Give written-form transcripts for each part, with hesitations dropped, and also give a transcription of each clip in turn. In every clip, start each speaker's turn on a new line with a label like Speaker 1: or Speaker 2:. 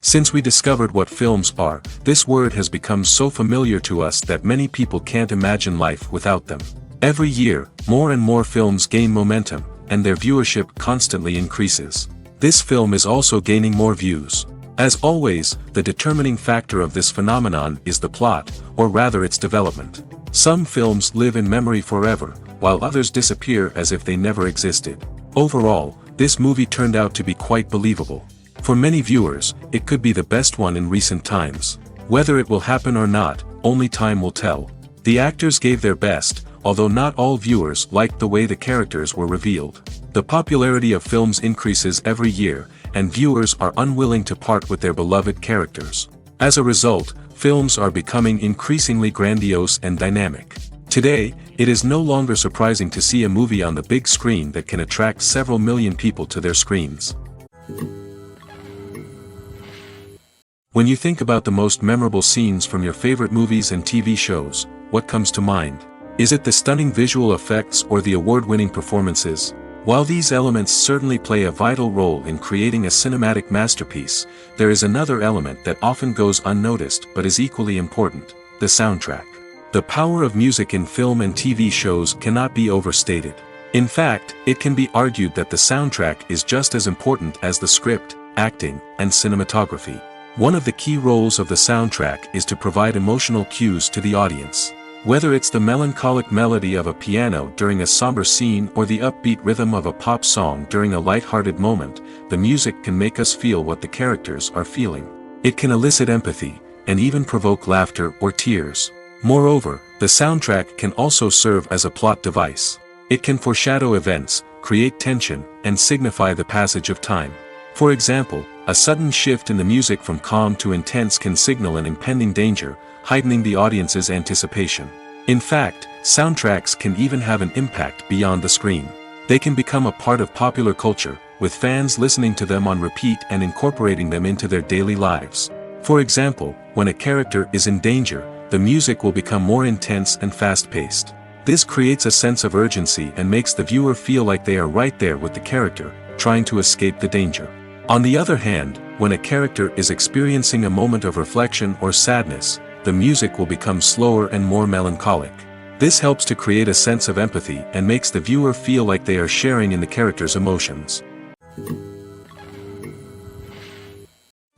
Speaker 1: Since we discovered what films are, this word has become so familiar to us that many people can't imagine life without them. Every year, more and more films gain momentum, and their viewership constantly increases. This film is also gaining more views. As always, the determining factor of this phenomenon is the plot, or rather its development. Some films live in memory forever, while others disappear as if they never existed. Overall, this movie turned out to be quite believable. For many viewers, it could be the best one in recent times. Whether it will happen or not, only time will tell. The actors gave their best, although not all viewers liked the way the characters were revealed. The popularity of films increases every year, and viewers are unwilling to part with their beloved characters. As a result, films are becoming increasingly grandiose and dynamic. Today, it is no longer surprising to see a movie on the big screen that can attract several million people to their screens. When you think about the most memorable scenes from your favorite movies and TV shows, what comes to mind? Is it the stunning visual effects or the award-winning performances? While these elements certainly play a vital role in creating a cinematic masterpiece, there is another element that often goes unnoticed but is equally important: the soundtrack. The power of music in film and TV shows cannot be overstated. In fact, it can be argued that the soundtrack is just as important as the script, acting, and cinematography. One of the key roles of the soundtrack is to provide emotional cues to the audience. Whether it's the melancholic melody of a piano during a somber scene or the upbeat rhythm of a pop song during a light-hearted moment, the music can make us feel what the characters are feeling. It can elicit empathy, and even provoke laughter or tears. Moreover, the soundtrack can also serve as a plot device. It can foreshadow events, create tension, and signify the passage of time. For example, a sudden shift in the music from calm to intense can signal an impending danger, heightening the audience's anticipation. In fact, soundtracks can even have an impact beyond the screen. They can become a part of popular culture, with fans listening to them on repeat and incorporating them into their daily lives. For example, when a character is in danger, the music will become more intense and fast-paced. This creates a sense of urgency and makes the viewer feel like they are right there with the character, trying to escape the danger. On the other hand, when a character is experiencing a moment of reflection or sadness, the music will become slower and more melancholic. This helps to create a sense of empathy and makes the viewer feel like they are sharing in the character's emotions.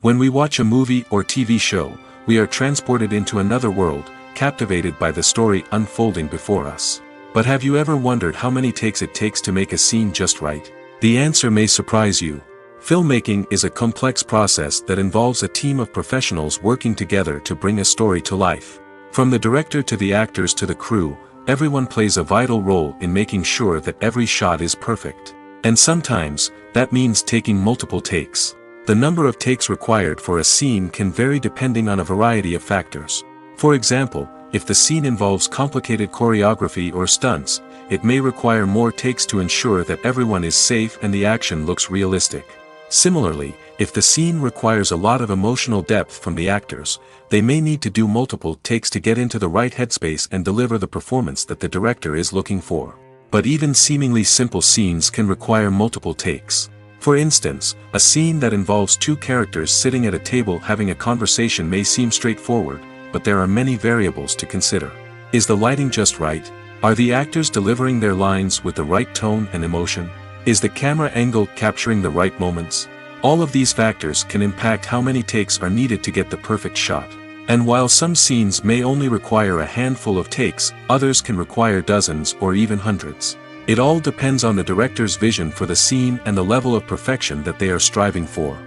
Speaker 1: When we watch a movie or TV show, we are transported into another world, captivated by the story unfolding before us. But have you ever wondered how many takes it takes to make a scene just right? The answer may surprise you. Filmmaking is a complex process that involves a team of professionals working together to bring a story to life. From the director to the actors to the crew, everyone plays a vital role in making sure that every shot is perfect. And sometimes, that means taking multiple takes. The number of takes required for a scene can vary depending on a variety of factors. For example, if the scene involves complicated choreography or stunts, it may require more takes to ensure that everyone is safe and the action looks realistic. Similarly, if the scene requires a lot of emotional depth from the actors, they may need to do multiple takes to get into the right headspace and deliver the performance that the director is looking for. But even seemingly simple scenes can require multiple takes. For instance, a scene that involves two characters sitting at a table having a conversation may seem straightforward, but there are many variables to consider. Is the lighting just right? Are the actors delivering their lines with the right tone and emotion? Is the camera angle capturing the right moments? All of these factors can impact how many takes are needed to get the perfect shot. And while some scenes may only require a handful of takes, others can require dozens or even hundreds. It all depends on the director's vision for the scene and the level of perfection that they are striving for.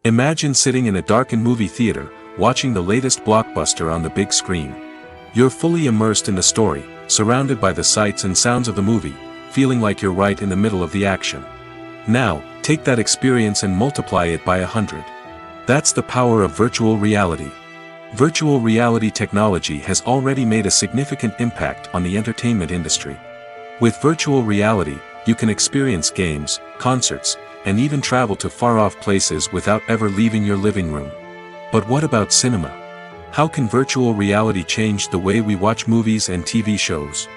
Speaker 1: Imagine sitting in a darkened movie theater, watching the latest blockbuster on the big screen. You're fully immersed in the story, surrounded by the sights and sounds of the movie, feeling like you're right in the middle of the action. Now, take that experience and multiply it by 100. That's the power of virtual reality. Virtual reality technology has already made a significant impact on the entertainment industry. With virtual reality, you can experience games, concerts, and even travel to far-off places without ever leaving your living room. But what about cinema? How can virtual reality change the way we watch movies and TV shows?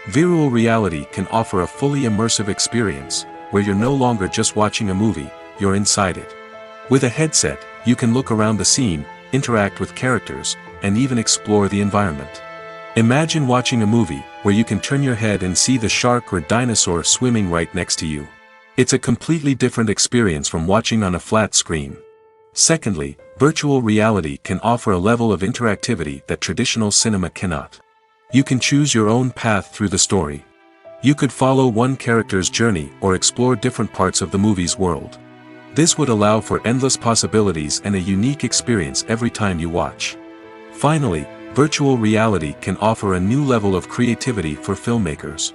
Speaker 1: Virtual reality can offer a fully immersive experience, where you're no longer just watching a movie, you're inside it. With a headset, you can look around the scene, interact with characters, and even explore the environment. Imagine watching a movie where you can turn your head and see the shark or dinosaur swimming right next to you. It's a completely different experience from watching on a flat screen. Secondly, virtual reality can offer a level of interactivity that traditional cinema cannot. You can choose your own path through the story. You could follow one character's journey or explore different parts of the movie's world. This would allow for endless possibilities and a unique experience every time you watch. Finally, virtual reality can offer a new level of creativity for filmmakers.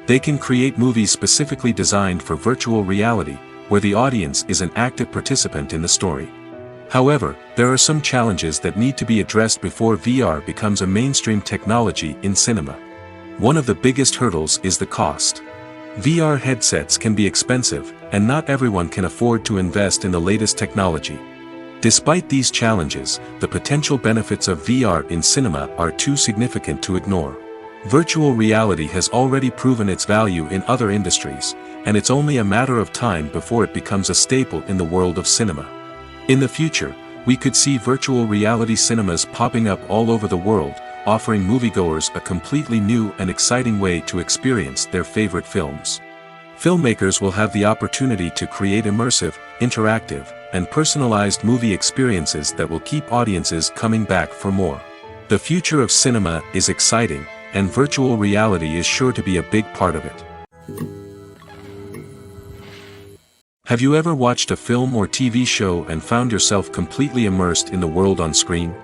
Speaker 1: They can create movies specifically designed for virtual reality, where the audience is an active participant in the story. However, there are some challenges that need to be addressed before VR becomes a mainstream technology in cinema. One of the biggest hurdles is the cost. VR headsets can be expensive, and not everyone can afford to invest in the latest technology. Despite these challenges, the potential benefits of VR in cinema are too significant to ignore. Virtual reality has already proven its value in other industries, and it's only a matter of time before it becomes a staple in the world of cinema. In the future, we could see virtual reality cinemas popping up all over the world, offering moviegoers a completely new and exciting way to experience their favorite films. Filmmakers will have the opportunity to create immersive, interactive, and personalized movie experiences that will keep audiences coming back for more. The future of cinema is exciting, and virtual reality is sure to be a big part of it. Have you ever watched a film or TV show and found yourself completely immersed in the world on screen?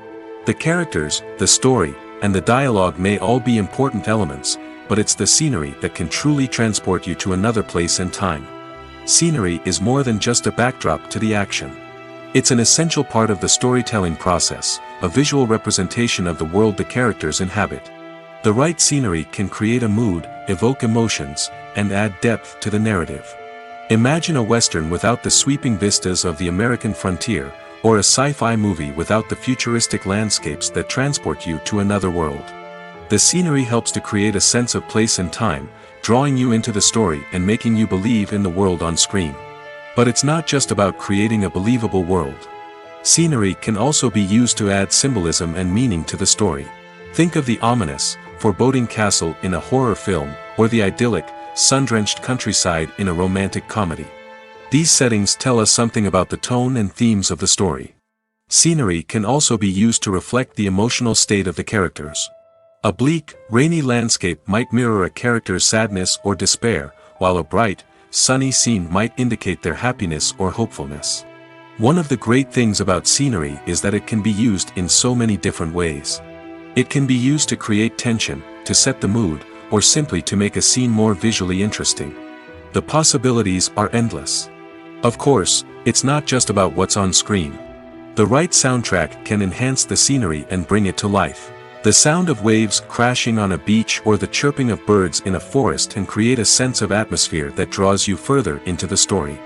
Speaker 1: The characters, the story, and the dialogue may all be important elements, but it's the scenery that can truly transport you to another place and time. Scenery is more than just a backdrop to the action. It's an essential part of the storytelling process, a visual representation of the world the characters inhabit. The right scenery can create a mood, evoke emotions, and add depth to the narrative. Imagine a Western without the sweeping vistas of the American frontier, or a sci-fi movie without the futuristic landscapes that transport you to another world. The scenery helps to create a sense of place and time, drawing you into the story and making you believe in the world on screen. But it's not just about creating a believable world. Scenery can also be used to add symbolism and meaning to the story. Think of the ominous, foreboding castle in a horror film, or the idyllic, sun-drenched countryside in a romantic comedy. These settings tell us something about the tone and themes of the story. Scenery can also be used to reflect the emotional state of the characters. A bleak, rainy landscape might mirror a character's sadness or despair, while a bright, sunny scene might indicate their happiness or hopefulness. One of the great things about scenery is that it can be used in so many different ways. It can be used to create tension, to set the mood, or simply to make a scene more visually interesting. The possibilities are endless. Of course, it's not just about what's on screen. The right soundtrack can enhance the scenery and bring it to life. The sound of waves crashing on a beach or the chirping of birds in a forest can create a sense of atmosphere that draws you further into the story.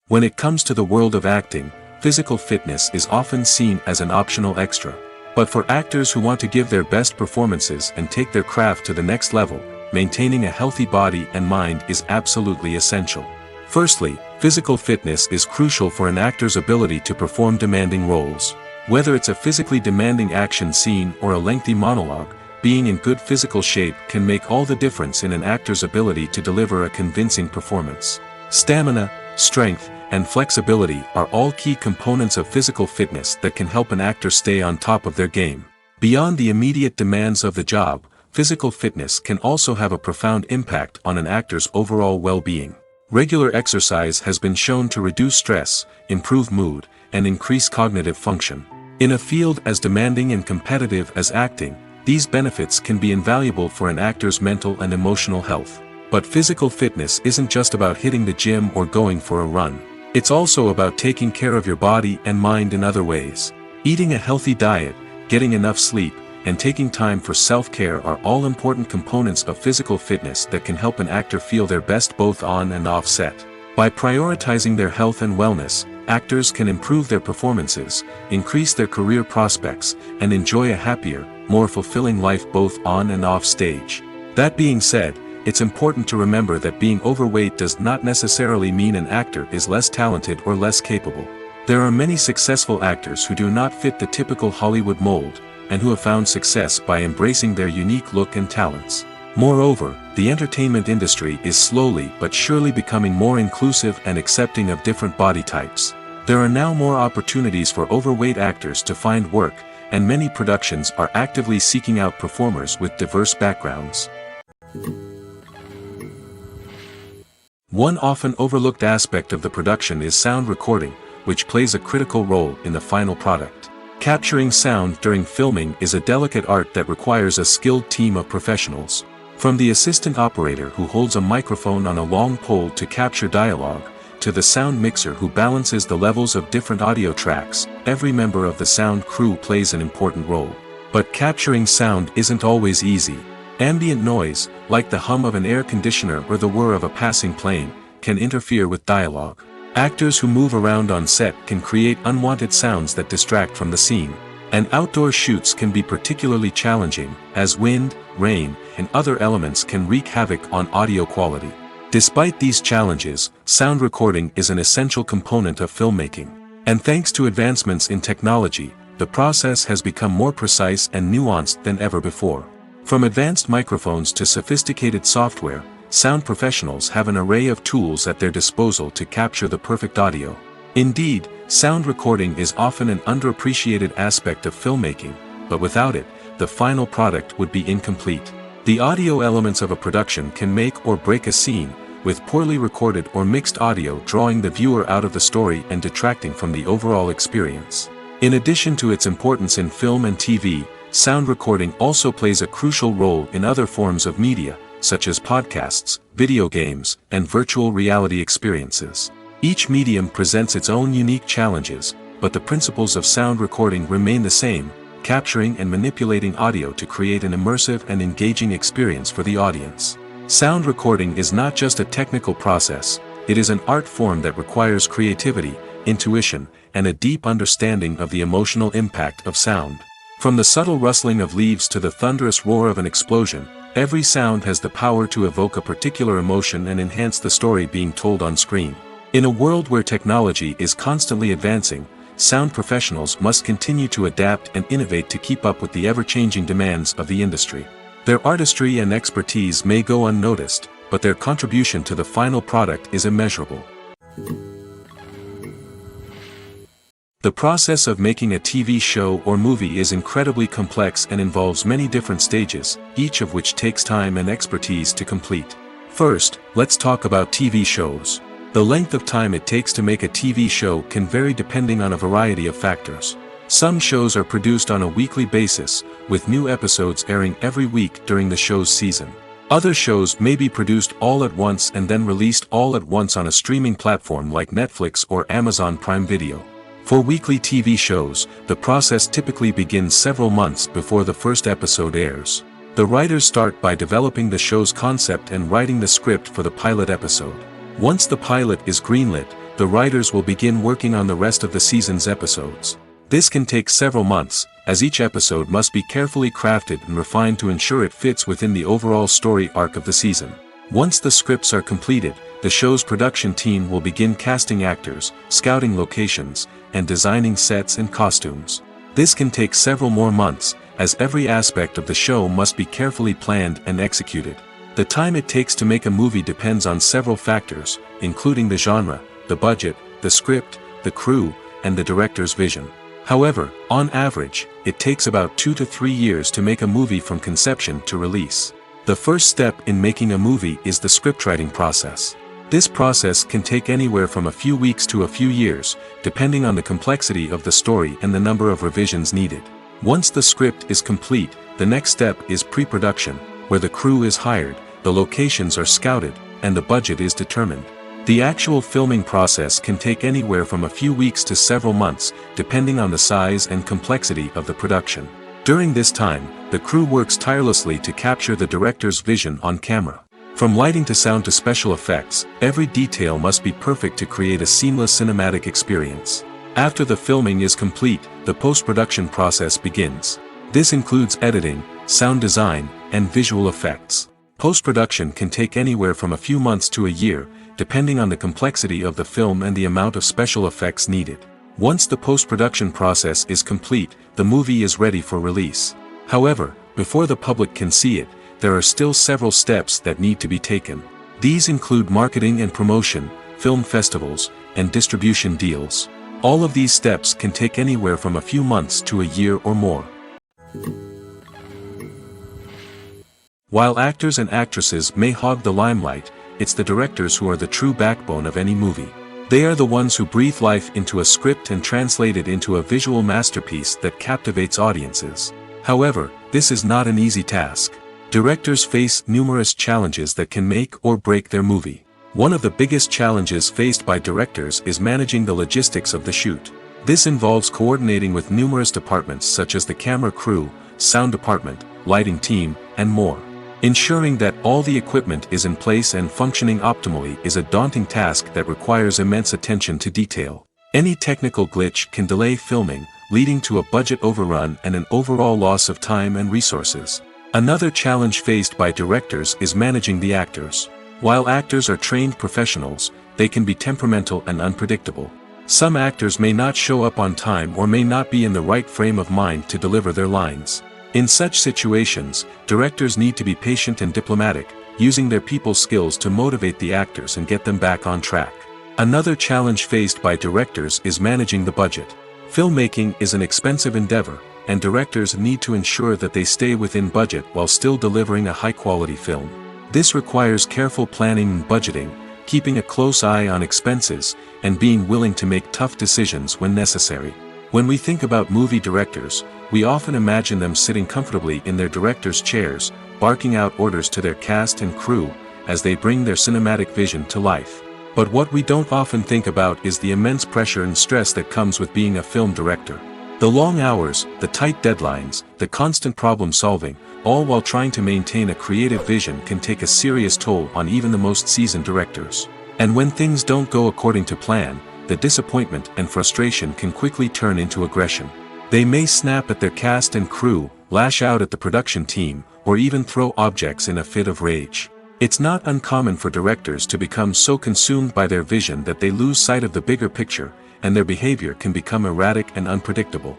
Speaker 1: When it comes to the world of acting, physical fitness is often seen as an optional extra. But for actors who want to give their best performances and take their craft to the next level, maintaining a healthy body and mind is absolutely essential. Firstly, physical fitness is crucial for an actor's ability to perform demanding roles. Whether it's a physically demanding action scene or a lengthy monologue, being in good physical shape can make all the difference in an actor's ability to deliver a convincing performance. Stamina, strength, and flexibility are all key components of physical fitness that can help an actor stay on top of their game. Beyond the immediate demands of the job, physical fitness can also have a profound impact on an actor's overall well-being. Regular exercise has been shown to reduce stress, improve mood, and increase cognitive function. In a field as demanding and competitive as acting, these benefits can be invaluable for an actor's mental and emotional health. But physical fitness isn't just about hitting the gym or going for a run. It's also about taking care of your body and mind in other ways. Eating a healthy diet, getting enough sleep, and taking time for self-care are all important components of physical fitness that can help an actor feel their best both on and off set. By prioritizing their health and wellness, actors can improve their performances, increase their career prospects, and enjoy a happier, more fulfilling life both on and off stage. That being said, it's important to remember that being overweight does not necessarily mean an actor is less talented or less capable. There are many successful actors who do not fit the typical Hollywood mold, and who have found success by embracing their unique look and talents. Moreover, the entertainment industry is slowly but surely becoming more inclusive and accepting of different body types. There are now more opportunities for overweight actors to find work, and many productions are actively seeking out performers with diverse backgrounds. One often overlooked aspect of the production is sound recording, which plays a critical role in the final product. Capturing sound during filming is a delicate art that requires a skilled team of professionals. From the assistant operator who holds a microphone on a long pole to capture dialogue, to the sound mixer who balances the levels of different audio tracks, every member of the sound crew plays an important role. But capturing sound isn't always easy. Ambient noise, like the hum of an air conditioner or the whir of a passing plane, can interfere with dialogue. Actors who move around on set can create unwanted sounds that distract from the scene. And outdoor shoots can be particularly challenging, as wind, rain, and other elements can wreak havoc on audio quality. Despite these challenges, sound recording is an essential component of filmmaking. And thanks to advancements in technology, the process has become more precise and nuanced than ever before. From advanced microphones to sophisticated software, sound professionals have an array of tools at their disposal to capture the perfect audio. Indeed, sound recording is often an underappreciated aspect of filmmaking, but without it, the final product would be incomplete. The audio elements of a production can make or break a scene, with poorly recorded or mixed audio drawing the viewer out of the story and detracting from the overall experience. In addition to its importance in film and TV, sound recording also plays a crucial role in other forms of media, such as podcasts, video games, and virtual reality experiences. Each medium presents its own unique challenges, but the principles of sound recording remain the same, capturing and manipulating audio to create an immersive and engaging experience for the audience. Sound recording is not just a technical process, it is an art form that requires creativity, intuition, and a deep understanding of the emotional impact of sound. From the subtle rustling of leaves to the thunderous roar of an explosion, every sound has the power to evoke a particular emotion and enhance the story being told on screen. In a world where technology is constantly advancing, sound professionals must continue to adapt and innovate to keep up with the ever-changing demands of the industry. Their artistry and expertise may go unnoticed, but their contribution to the final product is immeasurable. The process of making a TV show or movie is incredibly complex and involves many different stages, each of which takes time and expertise to complete. First, let's talk about TV shows. The length of time it takes to make a TV show can vary depending on a variety of factors. Some shows are produced on a weekly basis, with new episodes airing every week during the show's season. Other shows may be produced all at once and then released all at once on a streaming platform like Netflix or Amazon Prime Video. For weekly TV shows, the process typically begins several months before the first episode airs. The writers start by developing the show's concept and writing the script for the pilot episode. Once the pilot is greenlit, the writers will begin working on the rest of the season's episodes. This can take several months, as each episode must be carefully crafted and refined to ensure it fits within the overall story arc of the season. Once the scripts are completed, the show's production team will begin casting actors, scouting locations, and designing sets and costumes. This can take several more months, as every aspect of the show must be carefully planned and executed. The time it takes to make a movie depends on several factors, including the genre, the budget, the script, the crew, and the director's vision. However, on average, it takes about 2 to 3 years to make a movie from conception to release. The first step in making a movie is the scriptwriting process. This process can take anywhere from a few weeks to a few years, depending on the complexity of the story and the number of revisions needed. Once the script is complete, the next step is pre-production, where the crew is hired, the locations are scouted, and the budget is determined. The actual filming process can take anywhere from a few weeks to several months, depending on the size and complexity of the production. During this time, the crew works tirelessly to capture the director's vision on camera. From lighting to sound to special effects, every detail must be perfect to create a seamless cinematic experience. After the filming is complete, the post-production process begins. This includes editing, sound design, and visual effects. Post-production can take anywhere from a few months to a year, depending on the complexity of the film and the amount of special effects needed. Once the post-production process is complete, the movie is ready for release. However, before the public can see it, there are still several steps that need to be taken. These include marketing and promotion, film festivals, and distribution deals. All of these steps can take anywhere from a few months to a year or more. While actors and actresses may hog the limelight, it's the directors who are the true backbone of any movie. They are the ones who breathe life into a script and translate it into a visual masterpiece that captivates audiences. However, this is not an easy task. Directors face numerous challenges that can make or break their movie. One of the biggest challenges faced by directors is managing the logistics of the shoot. This involves coordinating with numerous departments such as the camera crew, sound department, lighting team, and more. Ensuring that all the equipment is in place and functioning optimally is a daunting task that requires immense attention to detail. Any technical glitch can delay filming, leading to a budget overrun and an overall loss of time and resources. Another challenge faced by directors is managing the actors. While actors are trained professionals, they can be temperamental and unpredictable. Some actors may not show up on time or may not be in the right frame of mind to deliver their lines. In such situations, directors need to be patient and diplomatic, using their people skills to motivate the actors and get them back on track. Another challenge faced by directors is managing the budget. Filmmaking is an expensive endeavor, and directors need to ensure that they stay within budget while still delivering a high-quality film. This requires careful planning and budgeting, keeping a close eye on expenses, and being willing to make tough decisions when necessary. When we think about movie directors, we often imagine them sitting comfortably in their director's chairs, barking out orders to their cast and crew, as they bring their cinematic vision to life. But what we don't often think about is the immense pressure and stress that comes with being a film director. The long hours, the tight deadlines, the constant problem solving, all while trying to maintain a creative vision can take a serious toll on even the most seasoned directors. And when things don't go according to plan, the disappointment and frustration can quickly turn into aggression. They may snap at their cast and crew, lash out at the production team, or even throw objects in a fit of rage. It's not uncommon for directors to become so consumed by their vision that they lose sight of the bigger picture, and their behavior can become erratic and unpredictable.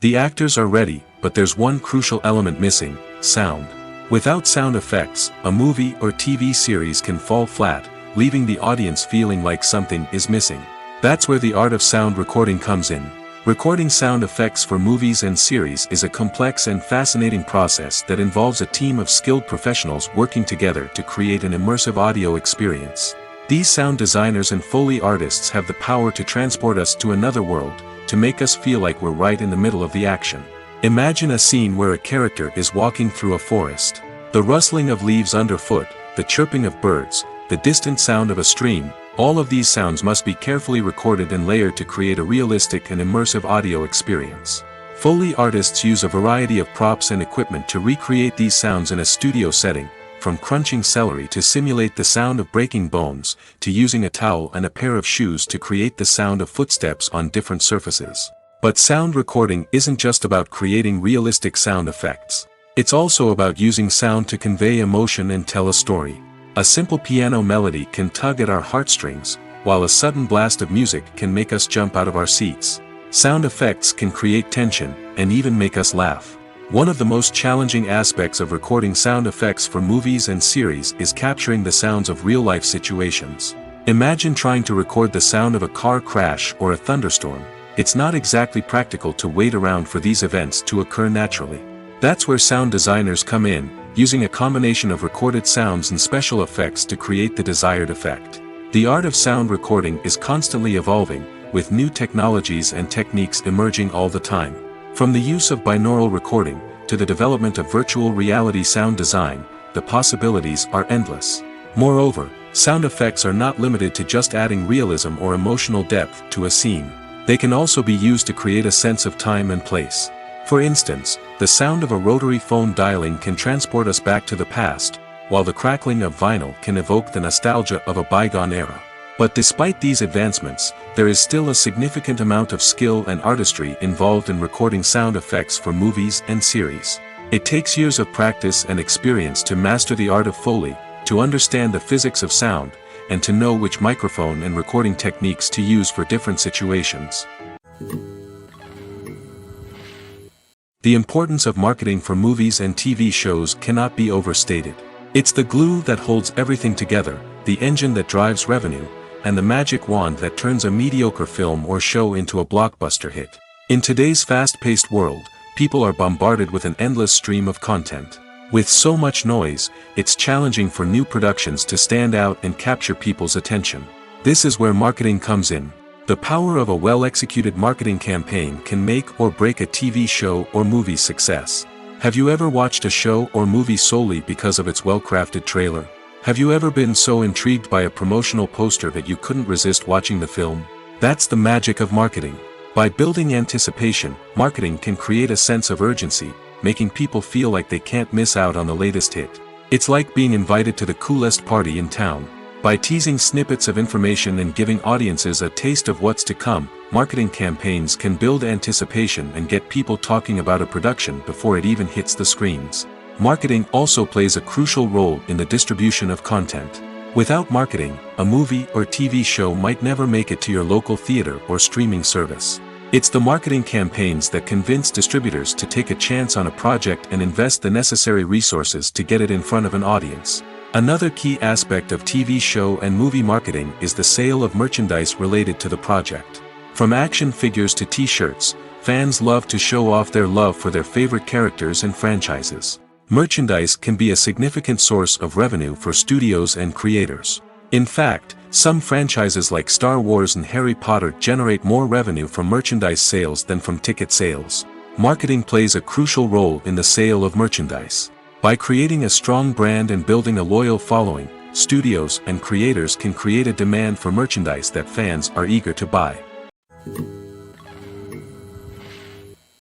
Speaker 1: The actors are ready, but there's one crucial element missing: sound. Without sound effects, a movie or TV series can fall flat, leaving the audience feeling like something is missing. That's where the art of sound recording comes in. Recording sound effects for movies and series is a complex and fascinating process that involves a team of skilled professionals working together to create an immersive audio experience. These sound designers and Foley artists have the power to transport us to another world, to make us feel like we're right in the middle of the action. Imagine a scene where a character is walking through a forest. The rustling of leaves underfoot, the chirping of birds, the distant sound of a stream, all of these sounds must be carefully recorded and layered to create a realistic and immersive audio experience. Foley artists use a variety of props and equipment to recreate these sounds in a studio setting, from crunching celery to simulate the sound of breaking bones, to using a towel and a pair of shoes to create the sound of footsteps on different surfaces. But sound recording isn't just about creating realistic sound effects. It's also about using sound to convey emotion and tell a story. A simple piano melody can tug at our heartstrings, while a sudden blast of music can make us jump out of our seats. Sound effects can create tension, and even make us laugh. One of the most challenging aspects of recording sound effects for movies and series is capturing the sounds of real-life situations. Imagine trying to record the sound of a car crash or a thunderstorm. It's not exactly practical to wait around for these events to occur naturally. That's where sound designers come in, using a combination of recorded sounds and special effects to create the desired effect. The art of sound recording is constantly evolving, with new technologies and techniques emerging all the time. From the use of binaural recording, to the development of virtual reality sound design, the possibilities are endless. Moreover, sound effects are not limited to just adding realism or emotional depth to a scene. They can also be used to create a sense of time and place. For instance, the sound of a rotary phone dialing can transport us back to the past, while the crackling of vinyl can evoke the nostalgia of a bygone era. But despite these advancements, there is still a significant amount of skill and artistry involved in recording sound effects for movies and series. It takes years of practice and experience to master the art of Foley, to understand the physics of sound, and to know which microphone and recording techniques to use for different situations. The importance of marketing for movies and TV shows cannot be overstated. It's the glue that holds everything together, the engine that drives revenue, and the magic wand that turns a mediocre film or show into a blockbuster hit. In today's fast-paced world, people are bombarded with an endless stream of content. With so much noise, it's challenging for new productions to stand out and capture people's attention. This is where marketing comes in. The power of a well-executed marketing campaign can make or break a TV show or movie's success. Have you ever watched a show or movie solely because of its well-crafted trailer? Have you ever been so intrigued by a promotional poster that you couldn't resist watching the film? That's the magic of marketing. By building anticipation, marketing can create a sense of urgency, making people feel like they can't miss out on the latest hit. It's like being invited to the coolest party in town. By teasing snippets of information and giving audiences a taste of what's to come, marketing campaigns can build anticipation and get people talking about a production before it even hits the screens. Marketing also plays a crucial role in the distribution of content. Without marketing, a movie or TV show might never make it to your local theater or streaming service. It's the marketing campaigns that convince distributors to take a chance on a project and invest the necessary resources to get it in front of an audience. Another key aspect of TV show and movie marketing is the sale of merchandise related to the project. From action figures to t-shirts, fans love to show off their love for their favorite characters and franchises. Merchandise can be a significant source of revenue for studios and creators. In fact, some franchises like Star Wars and Harry Potter generate more revenue from merchandise sales than from ticket sales. Marketing plays a crucial role in the sale of merchandise. By creating a strong brand and building a loyal following, studios and creators can create a demand for merchandise that fans are eager to buy.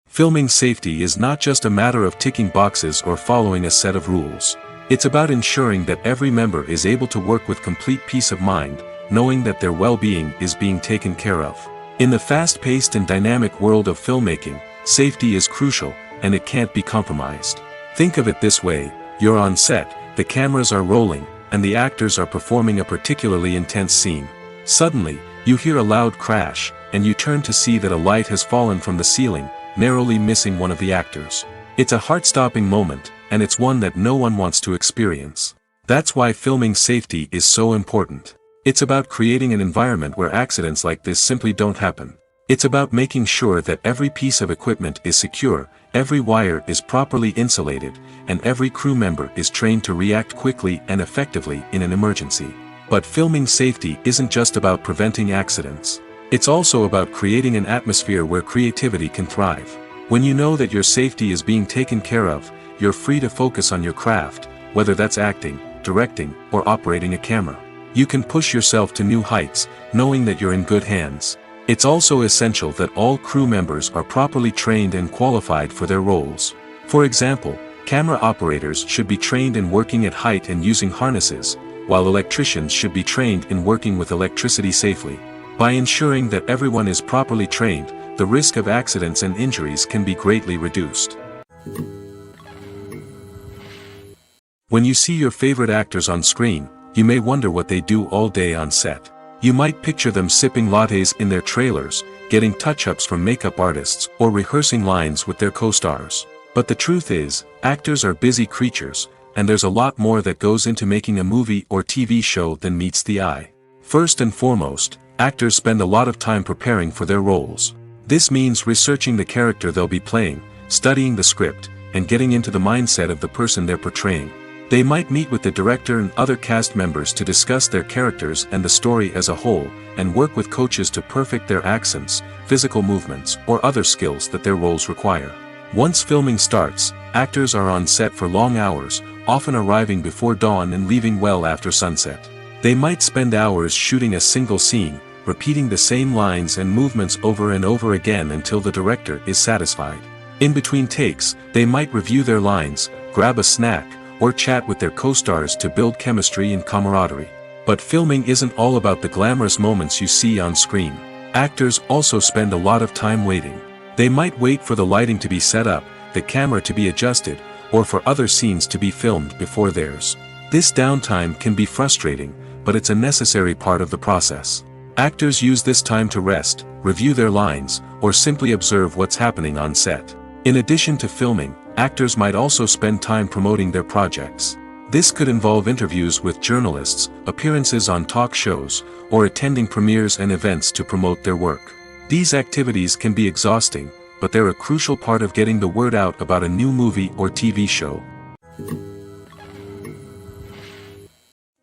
Speaker 1: Filming safety is not just a matter of ticking boxes or following a set of rules. It's about ensuring that every member is able to work with complete peace of mind, knowing that their well-being is being taken care of. In the fast-paced and dynamic world of filmmaking, safety is crucial, and it can't be compromised. Think of it this way: you're on set, the cameras are rolling, and the actors are performing a particularly intense scene. Suddenly, you hear a loud crash, and you turn to see that a light has fallen from the ceiling, narrowly missing one of the actors. It's a heart-stopping moment, and it's one that no one wants to experience. That's why filming safety is so important. It's about creating an environment where accidents like this simply don't happen. It's about making sure that every piece of equipment is secure, every wire is properly insulated, and every crew member is trained to react quickly and effectively in an emergency. But filming safety isn't just about preventing accidents. It's also about creating an atmosphere where creativity can thrive. When you know that your safety is being taken care of, you're free to focus on your craft, whether that's acting, directing, or operating a camera. You can push yourself to new heights, knowing that you're in good hands. It's also essential that all crew members are properly trained and qualified for their roles. For example, camera operators should be trained in working at height and using harnesses, while electricians should be trained in working with electricity safely. By ensuring that everyone is properly trained, the risk of accidents and injuries can be greatly reduced. When you see your favorite actors on screen, you may wonder what they do all day on set. You might picture them sipping lattes in their trailers, getting touch-ups from makeup artists, or rehearsing lines with their co-stars. But the truth is, actors are busy creatures, and there's a lot more that goes into making a movie or TV show than meets the eye. First and foremost, actors spend a lot of time preparing for their roles. This means researching the character they'll be playing, studying the script, and getting into the mindset of the person they're portraying. They might meet with the director and other cast members to discuss their characters and the story as a whole, and work with coaches to perfect their accents, physical movements, or other skills that their roles require. Once filming starts, actors are on set for long hours, often arriving before dawn and leaving well after sunset. They might spend hours shooting a single scene, repeating the same lines and movements over and over again until the director is satisfied. In between takes, they might review their lines, grab a snack, or chat with their co-stars to build chemistry and camaraderie. But filming isn't all about the glamorous moments you see on screen. Actors also spend a lot of time waiting. They might wait for the lighting to be set up, the camera to be adjusted, or for other scenes to be filmed before theirs. This downtime can be frustrating, but it's a necessary part of the process. Actors use this time to rest, review their lines, or simply observe what's happening on set. In addition to filming, actors might also spend time promoting their projects. This could involve interviews with journalists, appearances on talk shows, or attending premieres and events to promote their work. These activities can be exhausting, but they're a crucial part of getting the word out about a new movie or TV show.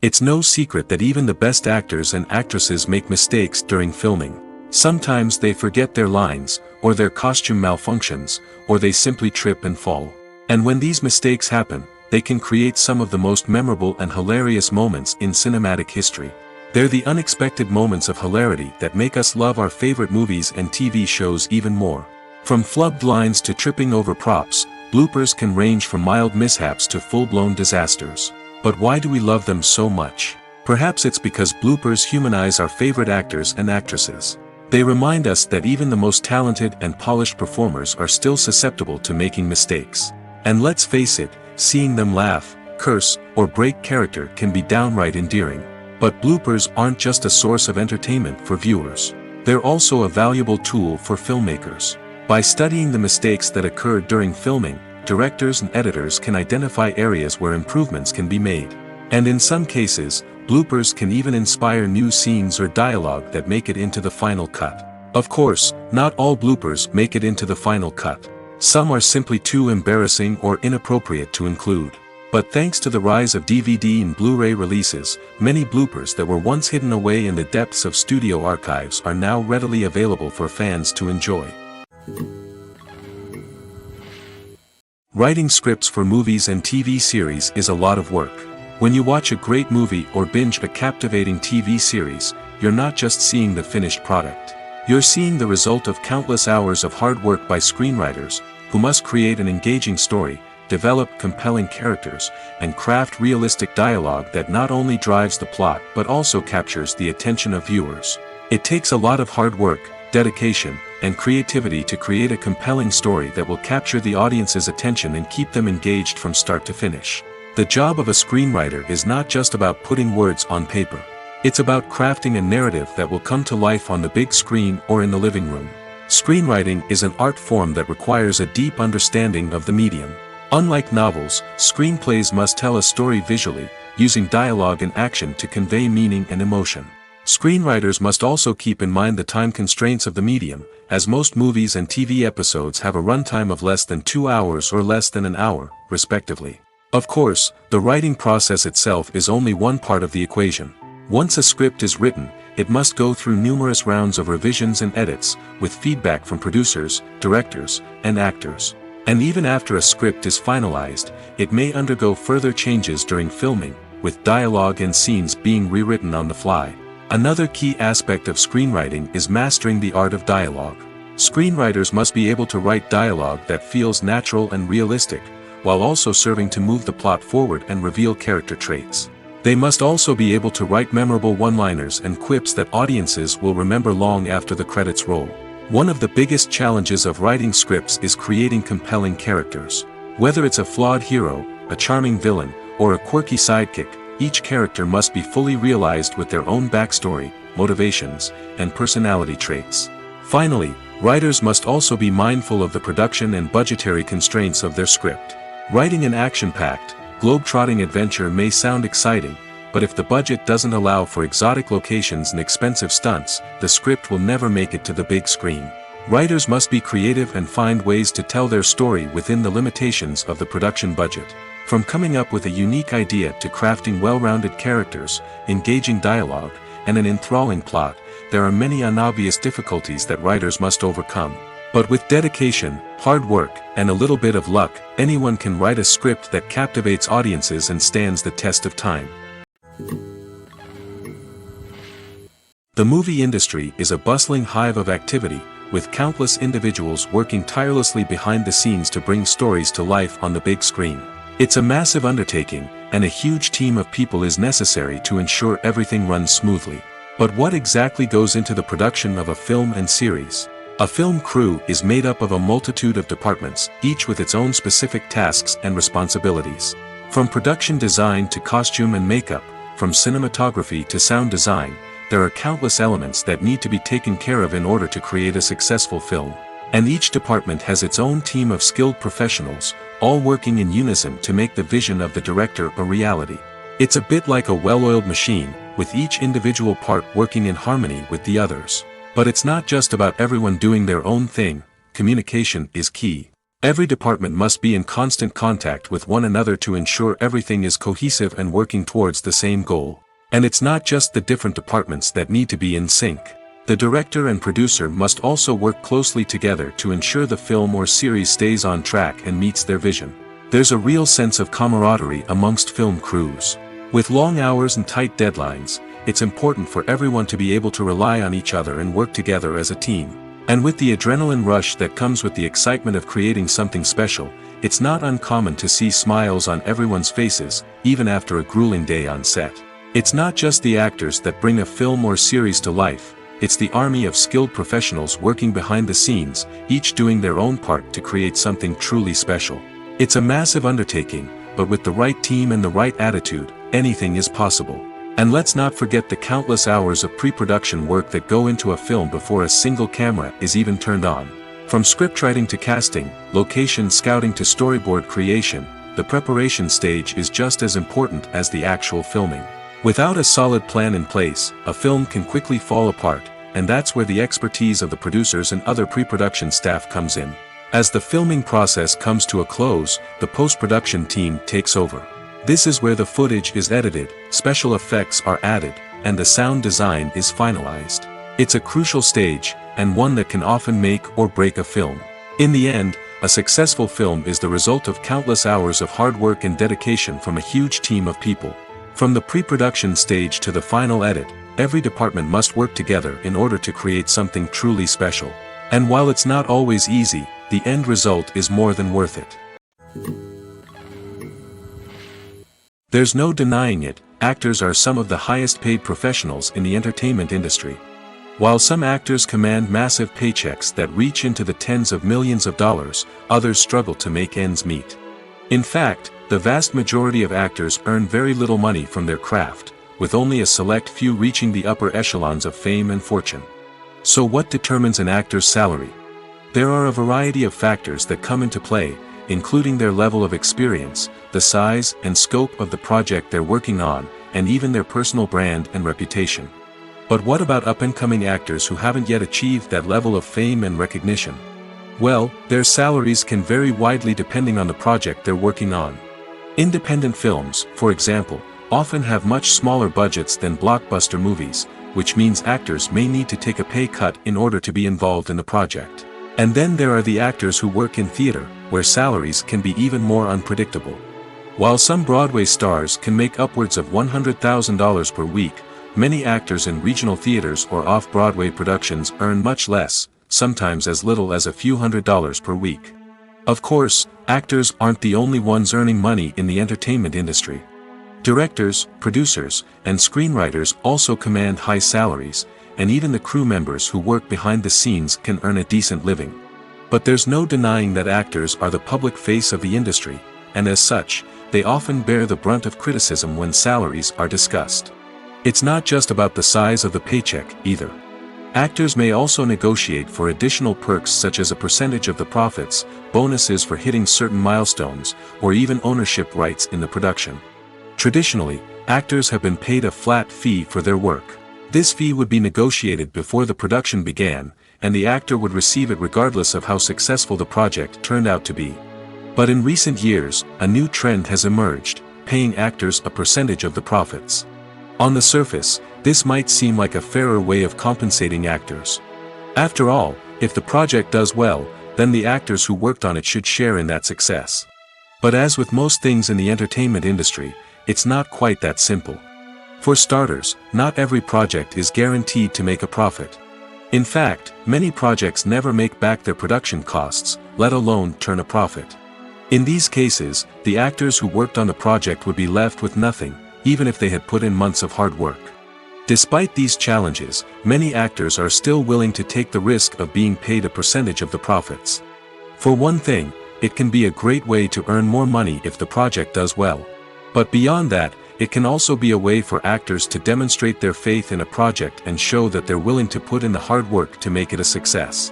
Speaker 1: It's no secret that even the best actors and actresses make mistakes during filming. Sometimes they forget their lines, or their costume malfunctions, or they simply trip and fall. And when these mistakes happen, they can create some of the most memorable and hilarious moments in cinematic history. They're the unexpected moments of hilarity that make us love our favorite movies and TV shows even more. From flubbed lines to tripping over props, bloopers can range from mild mishaps to full-blown disasters. But why do we love them so much? Perhaps it's because bloopers humanize our favorite actors and actresses. They remind us that even the most talented and polished performers are still susceptible to making mistakes. And let's face it, seeing them laugh, curse, or break character can be downright endearing. But bloopers aren't just a source of entertainment for viewers. They're also a valuable tool for filmmakers. By studying the mistakes that occurred during filming, directors and editors can identify areas where improvements can be made. And in some cases, bloopers can even inspire new scenes or dialogue that make it into the final cut. Of course, not all bloopers make it into the final cut. Some are simply too embarrassing or inappropriate to include. But thanks to the rise of DVD and Blu-ray releases, many bloopers that were once hidden away in the depths of studio archives are now readily available for fans to enjoy. Writing scripts for movies and TV series is a lot of work. When you watch a great movie or binge a captivating TV series, you're not just seeing the finished product. You're seeing the result of countless hours of hard work by screenwriters, who must create an engaging story, develop compelling characters, and craft realistic dialogue that not only drives the plot but also captures the attention of viewers. It takes a lot of hard work, dedication, and creativity to create a compelling story that will capture the audience's attention and keep them engaged from start to finish. The job of a screenwriter is not just about putting words on paper. It's about crafting a narrative that will come to life on the big screen or in the living room. Screenwriting is an art form that requires a deep understanding of the medium. Unlike novels, screenplays must tell a story visually, using dialogue and action to convey meaning and emotion. Screenwriters must also keep in mind the time constraints of the medium, as most movies and TV episodes have a runtime of less than 2 hours or less than an hour, respectively. Of course, the writing process itself is only one part of the equation. Once a script is written, it must go through numerous rounds of revisions and edits, with feedback from producers, directors, and actors. And even after a script is finalized, it may undergo further changes during filming, with dialogue and scenes being rewritten on the fly. Another key aspect of screenwriting is mastering the art of dialogue. Screenwriters must be able to write dialogue that feels natural and realistic, while also serving to move the plot forward and reveal character traits. They must also be able to write memorable one-liners and quips that audiences will remember long after the credits roll. One of the biggest challenges of writing scripts is creating compelling characters. Whether it's a flawed hero, a charming villain, or a quirky sidekick, each character must be fully realized with their own backstory, motivations, and personality traits. Finally, writers must also be mindful of the production and budgetary constraints of their script. Writing an action-packed, globe-trotting adventure may sound exciting, but if the budget doesn't allow for exotic locations and expensive stunts, the script will never make it to the big screen. Writers must be creative and find ways to tell their story within the limitations of the production budget. From coming up with a unique idea to crafting well-rounded characters, engaging dialogue, and an enthralling plot, there are many unobvious difficulties that writers must overcome. But with dedication, hard work, and a little bit of luck, anyone can write a script that captivates audiences and stands the test of time. The movie industry is a bustling hive of activity, with countless individuals working tirelessly behind the scenes to bring stories to life on the big screen. It's a massive undertaking, and a huge team of people is necessary to ensure everything runs smoothly. But what exactly goes into the production of a film and series? A film crew is made up of a multitude of departments, each with its own specific tasks and responsibilities. From production design to costume and makeup, from cinematography to sound design, there are countless elements that need to be taken care of in order to create a successful film. And each department has its own team of skilled professionals, all working in unison to make the vision of the director a reality. It's a bit like a well-oiled machine, with each individual part working in harmony with the others. But it's not just about everyone doing their own thing. Communication is key. Every department must be in constant contact with one another to ensure everything is cohesive and working towards the same goal. And it's not just the different departments that need to be in sync. The director and producer must also work closely together to ensure the film or series stays on track and meets their vision. There's a real sense of camaraderie amongst film crews. With long hours and tight deadlines, it's important for everyone to be able to rely on each other and work together as a team. And with the adrenaline rush that comes with the excitement of creating something special, it's not uncommon to see smiles on everyone's faces, even after a grueling day on set. It's not just the actors that bring a film or series to life, it's the army of skilled professionals working behind the scenes, each doing their own part to create something truly special. It's a massive undertaking, but with the right team and the right attitude, anything is possible. And let's not forget the countless hours of pre-production work that go into a film before a single camera is even turned on. From scriptwriting to casting, location scouting to storyboard creation, the preparation stage is just as important as the actual filming. Without a solid plan in place, a film can quickly fall apart, and that's where the expertise of the producers and other pre-production staff comes in. As the filming process comes to a close, the post-production team takes over. This is where the footage is edited, special effects are added, and the sound design is finalized. It's a crucial stage, and one that can often make or break a film. In the end, a successful film is the result of countless hours of hard work and dedication from a huge team of people. From the pre-production stage to the final edit, every department must work together in order to create something truly special. And while it's not always easy, the end result is more than worth it. There's no denying it, actors are some of the highest paid professionals in the entertainment industry. While some actors command massive paychecks that reach into the tens of millions of dollars, others struggle to make ends meet. In fact, the vast majority of actors earn very little money from their craft, with only a select few reaching the upper echelons of fame and fortune. So what determines an actor's salary? There are a variety of factors that come into play, including their level of experience, the size and scope of the project they're working on, and even their personal brand and reputation. But what about up-and-coming actors who haven't yet achieved that level of fame and recognition? Well, their salaries can vary widely depending on the project they're working on. Independent films, for example, often have much smaller budgets than blockbuster movies, which means actors may need to take a pay cut in order to be involved in the project. And then there are the actors who work in theater, where salaries can be even more unpredictable. While some Broadway stars can make upwards of $100,000 per week, many actors in regional theaters or off-Broadway productions earn much less, sometimes as little as a few $100s per week. Of course, actors aren't the only ones earning money in the entertainment industry. Directors, producers, and screenwriters also command high salaries, and even the crew members who work behind the scenes can earn a decent living. But there's no denying that actors are the public face of the industry, and as such, they often bear the brunt of criticism when salaries are discussed. It's not just about the size of the paycheck, either. Actors may also negotiate for additional perks such as a percentage of the profits, bonuses for hitting certain milestones, or even ownership rights in the production. Traditionally, actors have been paid a flat fee for their work. This fee would be negotiated before the production began, and the actor would receive it regardless of how successful the project turned out to be. But in recent years, a new trend has emerged, paying actors a percentage of the profits. On the surface, this might seem like a fairer way of compensating actors. After all, if the project does well, then the actors who worked on it should share in that success. But as with most things in the entertainment industry, it's not quite that simple. For starters, not every project is guaranteed to make a profit. In fact, many projects never make back their production costs, let alone turn a profit. In these cases, the actors who worked on the project would be left with nothing, even if they had put in months of hard work. Despite these challenges, many actors are still willing to take the risk of being paid a percentage of the profits. For one thing, it can be a great way to earn more money if the project does well. But beyond that, it can also be a way for actors to demonstrate their faith in a project and show that they're willing to put in the hard work to make it a success.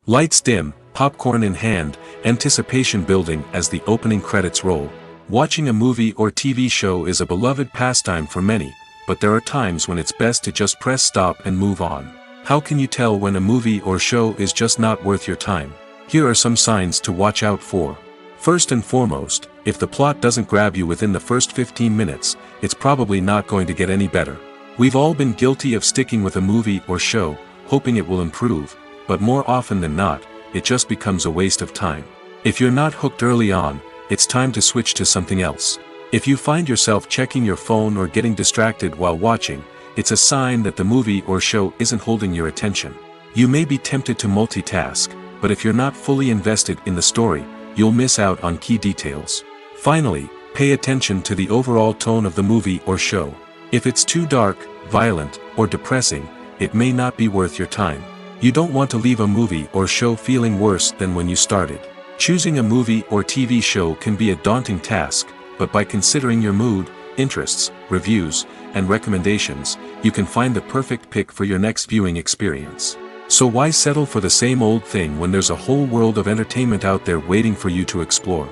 Speaker 1: Lights dim, popcorn in hand, anticipation building as the opening credits roll. Watching a movie or TV show is a beloved pastime for many, but there are times when it's best to just press stop and move on. How can you tell when a movie or show is just not worth your time? Here are some signs to watch out for. First and foremost, if the plot doesn't grab you within the first 15 minutes, it's probably not going to get any better. We've all been guilty of sticking with a movie or show, hoping it will improve, but more often than not, it just becomes a waste of time. If you're not hooked early on, it's time to switch to something else. If you find yourself checking your phone or getting distracted while watching, it's a sign that the movie or show isn't holding your attention. You may be tempted to multitask, but if you're not fully invested in the story, you'll miss out on key details. Finally, pay attention to the overall tone of the movie or show. If it's too dark, violent, or depressing, it may not be worth your time. You don't want to leave a movie or show feeling worse than when you started. Choosing a movie or TV show can be a daunting task, but by considering your mood, interests, reviews, and recommendations, you can find the perfect pick for your next viewing experience. So why settle for the same old thing when there's a whole world of entertainment out there waiting for you to explore?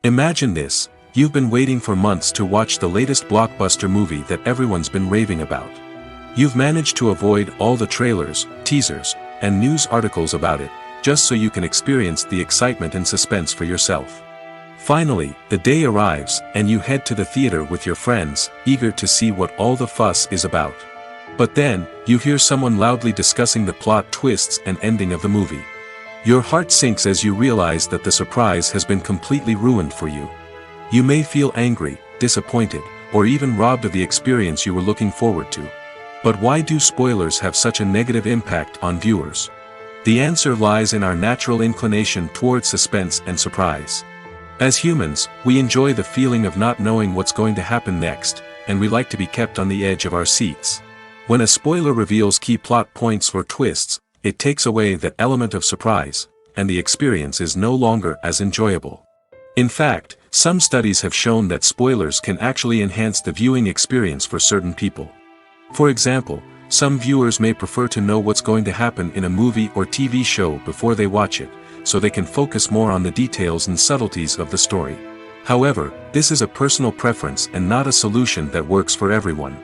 Speaker 1: Imagine this: you've been waiting for months to watch the latest blockbuster movie that everyone's been raving about. You've managed to avoid all the trailers, teasers, and news articles about it, just so you can experience the excitement and suspense for yourself. Finally, the day arrives, and you head to the theater with your friends, eager to see what all the fuss is about. But then, you hear someone loudly discussing the plot twists and ending of the movie. Your heart sinks as you realize that the surprise has been completely ruined for you. You may feel angry, disappointed, or even robbed of the experience you were looking forward to. But why do spoilers have such a negative impact on viewers? The answer lies in our natural inclination towards suspense and surprise. As humans, we enjoy the feeling of not knowing what's going to happen next, and we like to be kept on the edge of our seats. When a spoiler reveals key plot points or twists, it takes away that element of surprise, and the experience is no longer as enjoyable. In fact, some studies have shown that spoilers can actually enhance the viewing experience for certain people. For example, some viewers may prefer to know what's going to happen in a movie or TV show before they watch it, so they can focus more on the details and subtleties of the story. However, this is a personal preference and not a solution that works for everyone.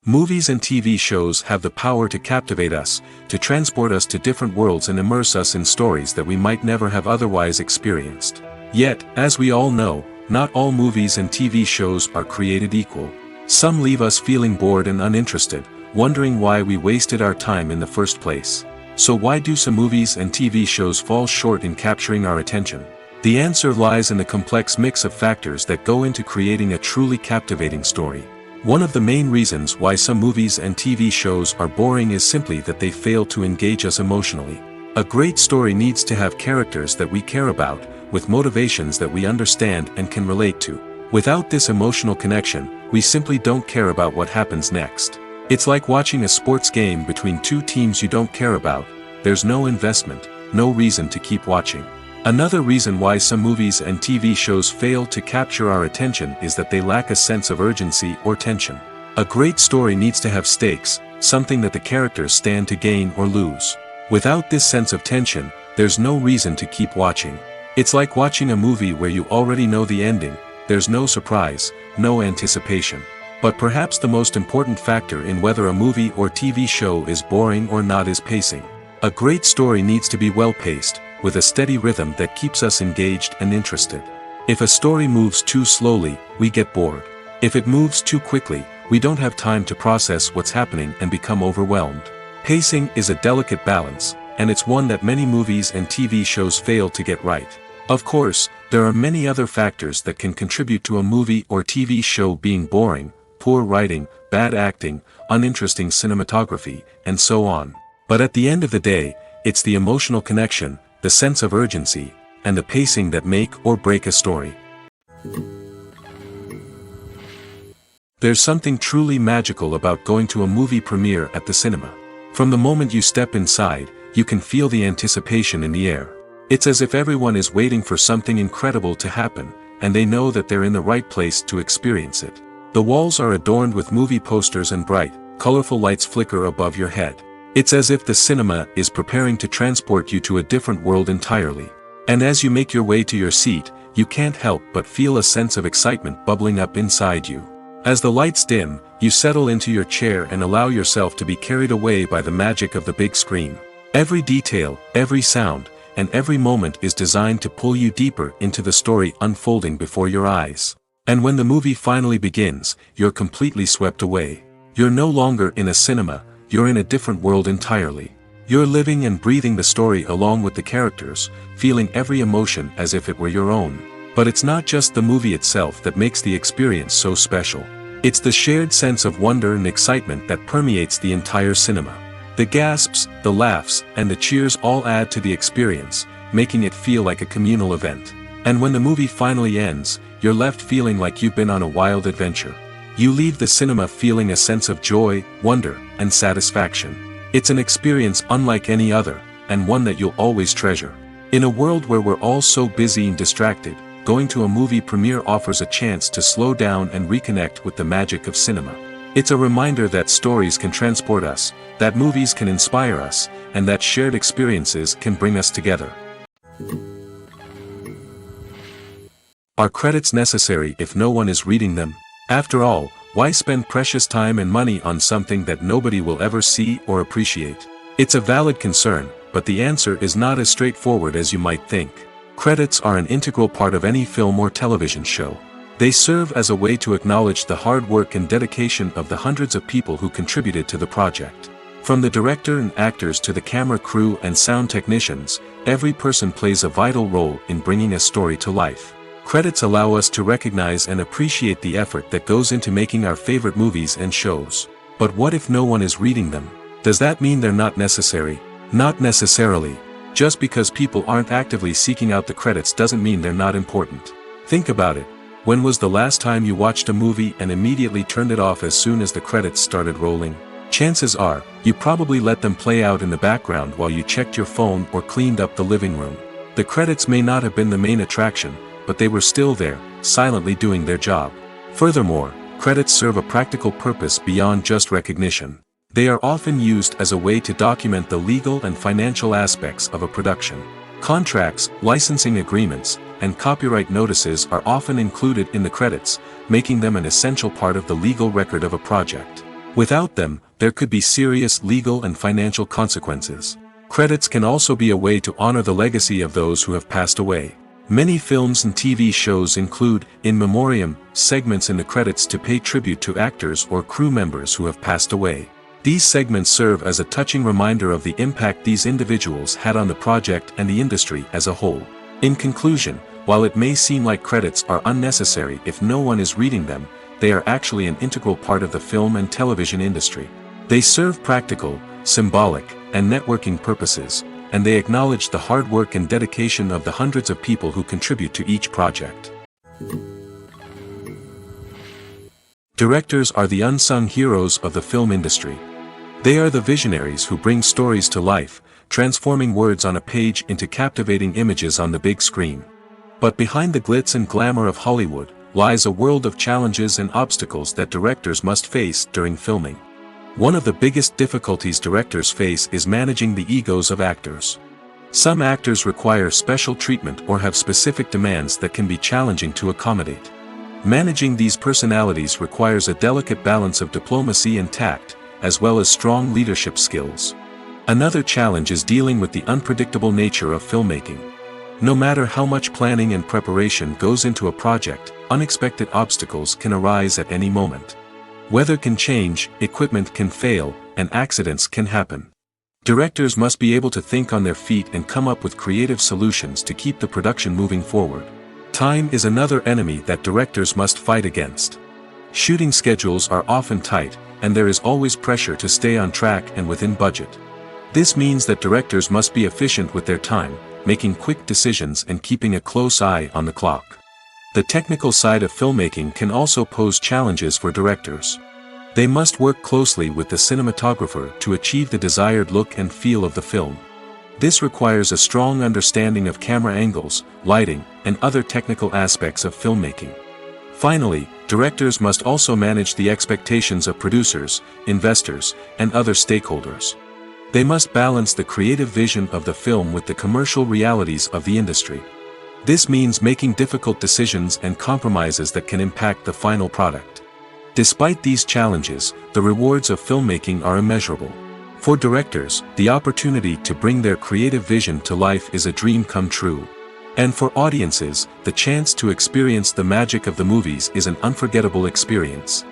Speaker 1: Movies and TV shows have the power to captivate us, to transport us to different worlds and immerse us in stories that we might never have otherwise experienced. Yet, as we all know, not all movies and TV shows are created equal. Some leave us feeling bored and uninterested, wondering why we wasted our time in the first place. So why do some movies and TV shows fall short in capturing our attention? The answer lies in the complex mix of factors that go into creating a truly captivating story. One of the main reasons why some movies and TV shows are boring is simply that they fail to engage us emotionally. A great story needs to have characters that we care about, with motivations that we understand and can relate to. Without this emotional connection, we simply don't care about what happens next. It's like watching a sports game between two teams you don't care about. There's no investment, no reason to keep watching. Another reason why some movies and TV shows fail to capture our attention is that they lack a sense of urgency or tension. A great story needs to have stakes, something that the characters stand to gain or lose. Without this sense of tension, there's no reason to keep watching. It's like watching a movie where you already know the ending. There's no surprise, no anticipation. But perhaps the most important factor in whether a movie or TV show is boring or not is pacing. A great story needs to be well-paced, with a steady rhythm that keeps us engaged and interested. If a story moves too slowly, we get bored. If it moves too quickly, we don't have time to process what's happening and become overwhelmed. Pacing is a delicate balance, and it's one that many movies and TV shows fail to get right. Of course, there are many other factors that can contribute to a movie or TV show being boring: poor writing, bad acting, uninteresting cinematography, and so on. But at the end of the day, it's the emotional connection, the sense of urgency, and the pacing that make or break a story. There's something truly magical about going to a movie premiere at the cinema. From the moment you step inside, you can feel the anticipation in the air. It's as if everyone is waiting for something incredible to happen, and they know that they're in the right place to experience it. The walls are adorned with movie posters and bright, colorful lights flicker above your head. It's as if the cinema is preparing to transport you to a different world entirely. And as you make your way to your seat, you can't help but feel a sense of excitement bubbling up inside you. As the lights dim, you settle into your chair and allow yourself to be carried away by the magic of the big screen. Every detail, every sound, and every moment is designed to pull you deeper into the story unfolding before your eyes. And when the movie finally begins, you're completely swept away. You're no longer in a cinema, you're in a different world entirely. You're living and breathing the story along with the characters, feeling every emotion as if it were your own. But it's not just the movie itself that makes the experience so special. It's the shared sense of wonder and excitement that permeates the entire cinema. The gasps, the laughs, and the cheers all add to the experience, making it feel like a communal event. And when the movie finally ends, you're left feeling like you've been on a wild adventure. You leave the cinema feeling a sense of joy, wonder, and satisfaction. It's an experience unlike any other, and one that you'll always treasure. In a world where we're all so busy and distracted, going to a movie premiere offers a chance to slow down and reconnect with the magic of cinema. It's a reminder that stories can transport us, that movies can inspire us, and that shared experiences can bring us together. Are credits necessary if no one is reading them? After all, why spend precious time and money on something that nobody will ever see or appreciate? It's a valid concern, but the answer is not as straightforward as you might think. Credits are an integral part of any film or television show. They serve as a way to acknowledge the hard work and dedication of the hundreds of people who contributed to the project. From the director and actors to the camera crew and sound technicians, every person plays a vital role in bringing a story to life. Credits allow us to recognize and appreciate the effort that goes into making our favorite movies and shows. But what if no one is reading them? Does that mean they're not necessary? Not necessarily. Just because people aren't actively seeking out the credits doesn't mean they're not important. Think about it. When was the last time you watched a movie and immediately turned it off as soon as the credits started rolling? Chances are, you probably let them play out in the background while you checked your phone or cleaned up the living room. The credits may not have been the main attraction, but they were still there, silently doing their job. Furthermore, credits serve a practical purpose beyond just recognition. They are often used as a way to document the legal and financial aspects of a production. Contracts, licensing agreements, and copyright notices are often included in the credits, making them an essential part of the legal record of a project. Without them, there could be serious legal and financial consequences. Credits can also be a way to honor the legacy of those who have passed away. Many films and TV shows include, in memoriam, segments in the credits to pay tribute to actors or crew members who have passed away. These segments serve as a touching reminder of the impact these individuals had on the project and the industry as a whole. In conclusion, while it may seem like credits are unnecessary if no one is reading them, they are actually an integral part of the film and television industry. They serve practical, symbolic, and networking purposes, and they acknowledge the hard work and dedication of the hundreds of people who contribute to each project. Directors are the unsung heroes of the film industry. They are the visionaries who bring stories to life, transforming words on a page into captivating images on the big screen. But behind the glitz and glamour of Hollywood, lies a world of challenges and obstacles that directors must face during filming. One of the biggest difficulties directors face is managing the egos of actors. Some actors require special treatment or have specific demands that can be challenging to accommodate. Managing these personalities requires a delicate balance of diplomacy and tact, as well as strong leadership skills. Another challenge is dealing with the unpredictable nature of filmmaking. No matter how much planning and preparation goes into a project, unexpected obstacles can arise at any moment. Weather can change, equipment can fail, and accidents can happen. Directors must be able to think on their feet and come up with creative solutions to keep the production moving forward. Time is another enemy that directors must fight against. Shooting schedules are often tight, and there is always pressure to stay on track and within budget. This means that directors must be efficient with their time, making quick decisions and keeping a close eye on the clock. The technical side of filmmaking can also pose challenges for directors. They must work closely with the cinematographer to achieve the desired look and feel of the film. This requires a strong understanding of camera angles, lighting, and other technical aspects of filmmaking. Finally, directors must also manage the expectations of producers, investors, and other stakeholders. They must balance the creative vision of the film with the commercial realities of the industry. This means making difficult decisions and compromises that can impact the final product. Despite these challenges, the rewards of filmmaking are immeasurable. For directors, the opportunity to bring their creative vision to life is a dream come true. And for audiences, the chance to experience the magic of the movies is an unforgettable experience.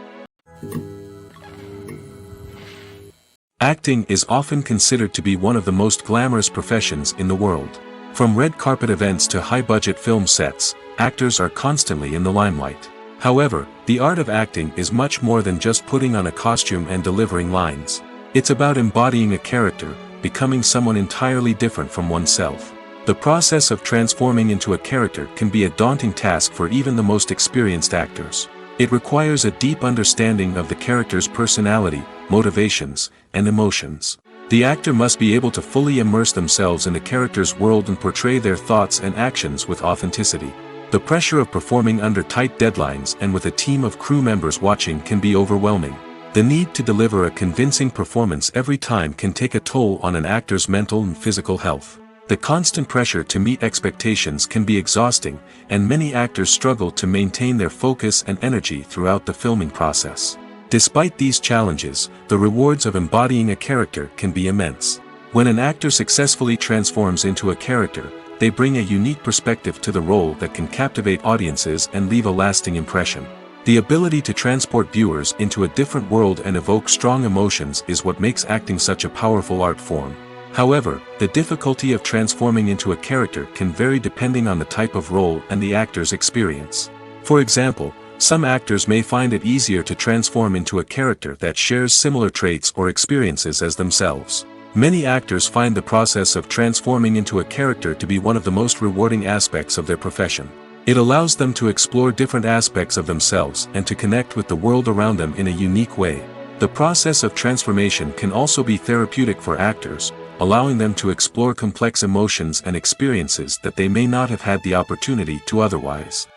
Speaker 1: Acting is often considered to be one of the most glamorous professions in the world. From red carpet events to high-budget film sets, actors are constantly in the limelight. However, the art of acting is much more than just putting on a costume and delivering lines. It's about embodying a character, becoming someone entirely different from oneself. The process of transforming into a character can be a daunting task for even the most experienced actors. It requires a deep understanding of the character's personality, motivations, and emotions. The actor must be able to fully immerse themselves in the character's world and portray their thoughts and actions with authenticity. The pressure of performing under tight deadlines and with a team of crew members watching can be overwhelming. The need to deliver a convincing performance every time can take a toll on an actor's mental and physical health. The constant pressure to meet expectations can be exhausting, and many actors struggle to maintain their focus and energy throughout the filming process. Despite these challenges, the rewards of embodying a character can be immense. When an actor successfully transforms into a character, they bring a unique perspective to the role that can captivate audiences and leave a lasting impression. The ability to transport viewers into a different world and evoke strong emotions is what makes acting such a powerful art form. However, the difficulty of transforming into a character can vary depending on the type of role and the actor's experience. For example, some actors may find it easier to transform into a character that shares similar traits or experiences as themselves. Many actors find the process of transforming into a character to be one of the most rewarding aspects of their profession. It allows them to explore different aspects of themselves and to connect with the world around them in a unique way. The process of transformation can also be therapeutic for actors, allowing them to explore complex emotions and experiences that they may not have had the opportunity to otherwise.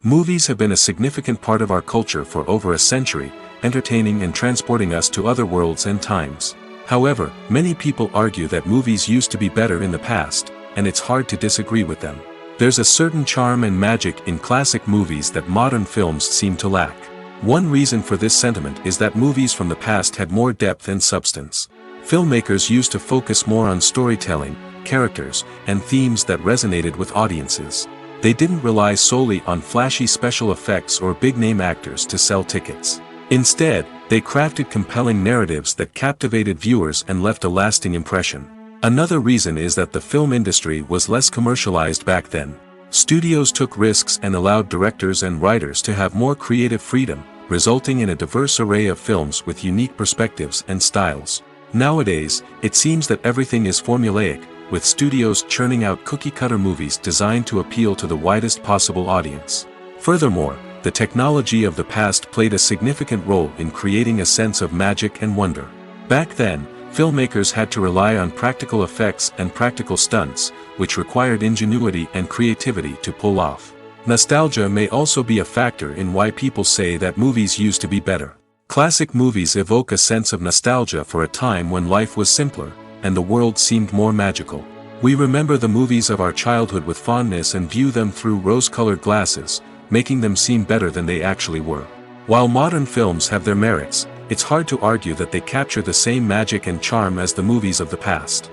Speaker 1: Movies have been a significant part of our culture for over a century, entertaining and transporting us to other worlds and times. However, many people argue that movies used to be better in the past, and it's hard to disagree with them. There's a certain charm and magic in classic movies that modern films seem to lack. One reason for this sentiment is that movies from the past had more depth and substance. Filmmakers used to focus more on storytelling, characters, and themes that resonated with audiences. They didn't rely solely on flashy special effects or big-name actors to sell tickets. Instead, they crafted compelling narratives that captivated viewers and left a lasting impression. Another reason is that the film industry was less commercialized back then. Studios took risks and allowed directors and writers to have more creative freedom, resulting in a diverse array of films with unique perspectives and styles. Nowadays, it seems that everything is formulaic, with studios churning out cookie-cutter movies designed to appeal to the widest possible audience. Furthermore, the technology of the past played a significant role in creating a sense of magic and wonder. Back then, filmmakers had to rely on practical effects and practical stunts, which required ingenuity and creativity to pull off. Nostalgia may also be a factor in why people say that movies used to be better. Classic movies evoke a sense of nostalgia for a time when life was simpler, and the world seemed more magical. We remember the movies of our childhood with fondness and view them through rose-colored glasses, making them seem better than they actually were. While modern films have their merits, it's hard to argue that they capture the same magic and charm as the movies of the past.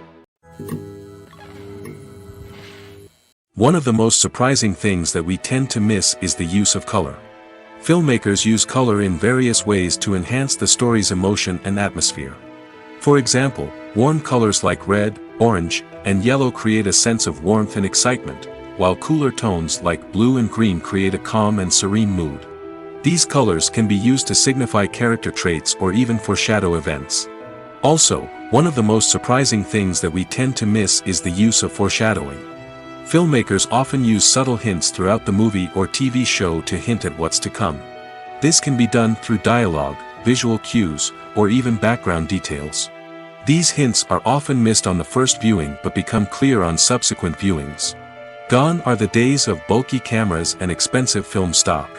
Speaker 1: One of the most surprising things that we tend to miss is the use of color. Filmmakers use color in various ways to enhance the story's emotion and atmosphere. For example, warm colors like red, orange, and yellow create a sense of warmth and excitement, while cooler tones like blue and green create a calm and serene mood. These colors can be used to signify character traits or even foreshadow events. Also, One of the most surprising things that we tend to miss is the use of foreshadowing. Filmmakers often use subtle hints throughout the movie or TV show to hint at what's to come. This can be done through dialogue, visual cues, or even background details. These hints are often missed on the first viewing but become clear on subsequent viewings. Gone are the days of bulky cameras and expensive film stock.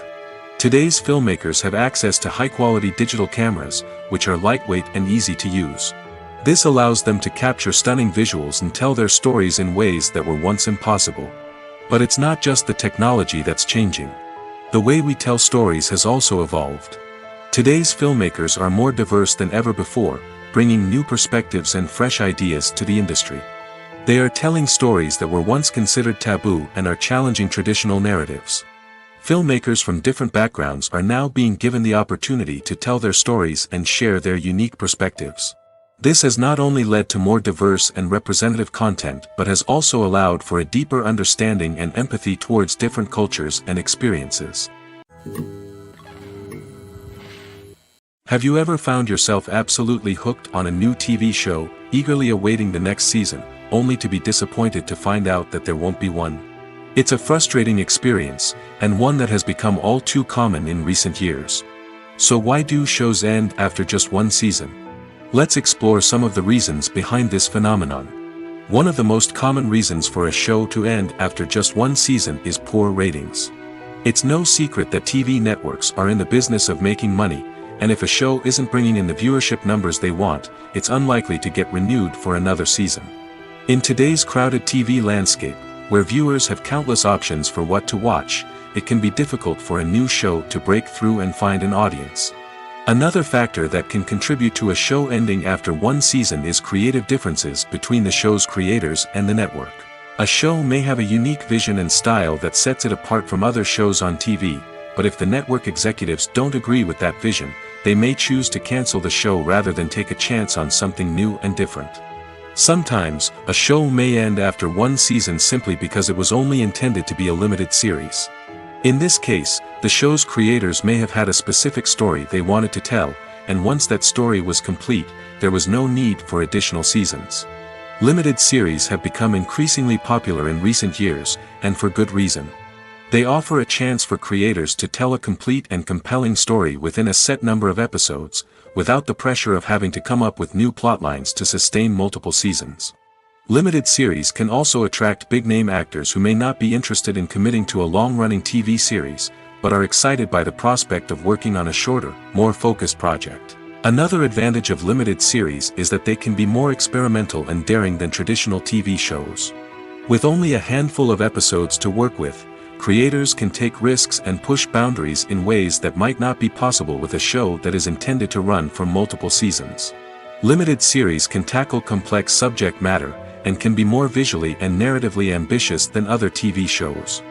Speaker 1: Today's filmmakers have access to high-quality digital cameras, which are lightweight and easy to use. This allows them to capture stunning visuals and tell their stories in ways that were once impossible. But it's not just the technology that's changing. The way we tell stories has also evolved. Today's filmmakers are more diverse than ever before, bringing new perspectives and fresh ideas to the industry. They are telling stories that were once considered taboo and are challenging traditional narratives. Filmmakers from different backgrounds are now being given the opportunity to tell their stories and share their unique perspectives. This has not only led to more diverse and representative content but has also allowed for a deeper understanding and empathy towards different cultures and experiences. Have you ever found yourself absolutely hooked on a new TV show, eagerly awaiting the next season, only to be disappointed to find out that there won't be one? It's a frustrating experience, and one that has become all too common in recent years. So why do shows end after just one season? Let's explore some of the reasons behind this phenomenon. One of the most common reasons for a show to end after just one season is poor ratings. It's no secret that TV networks are in the business of making money, and if a show isn't bringing in the viewership numbers they want, it's unlikely to get renewed for another season. In today's crowded TV landscape, where viewers have countless options for what to watch, it can be difficult for a new show to break through and find an audience. Another factor that can contribute to a show ending after one season is creative differences between the show's creators and the network. A show may have a unique vision and style that sets it apart from other shows on TV, but if the network executives don't agree with that vision, they may choose to cancel the show rather than take a chance on something new and different. Sometimes, a show may end after one season simply because it was only intended to be a limited series. In this case, the show's creators may have had a specific story they wanted to tell, and once that story was complete, there was no need for additional seasons. Limited series have become increasingly popular in recent years, and for good reason. They offer a chance for creators to tell a complete and compelling story within a set number of episodes, without the pressure of having to come up with new plotlines to sustain multiple seasons. Limited series can also attract big-name actors who may not be interested in committing to a long-running TV series, but are excited by the prospect of working on a shorter, more focused project. Another advantage of limited series is that they can be more experimental and daring than traditional TV shows. With only a handful of episodes to work with, creators can take risks and push boundaries in ways that might not be possible with a show that is intended to run for multiple seasons. Limited series can tackle complex subject matter, and can be more visually and narratively ambitious than other TV shows.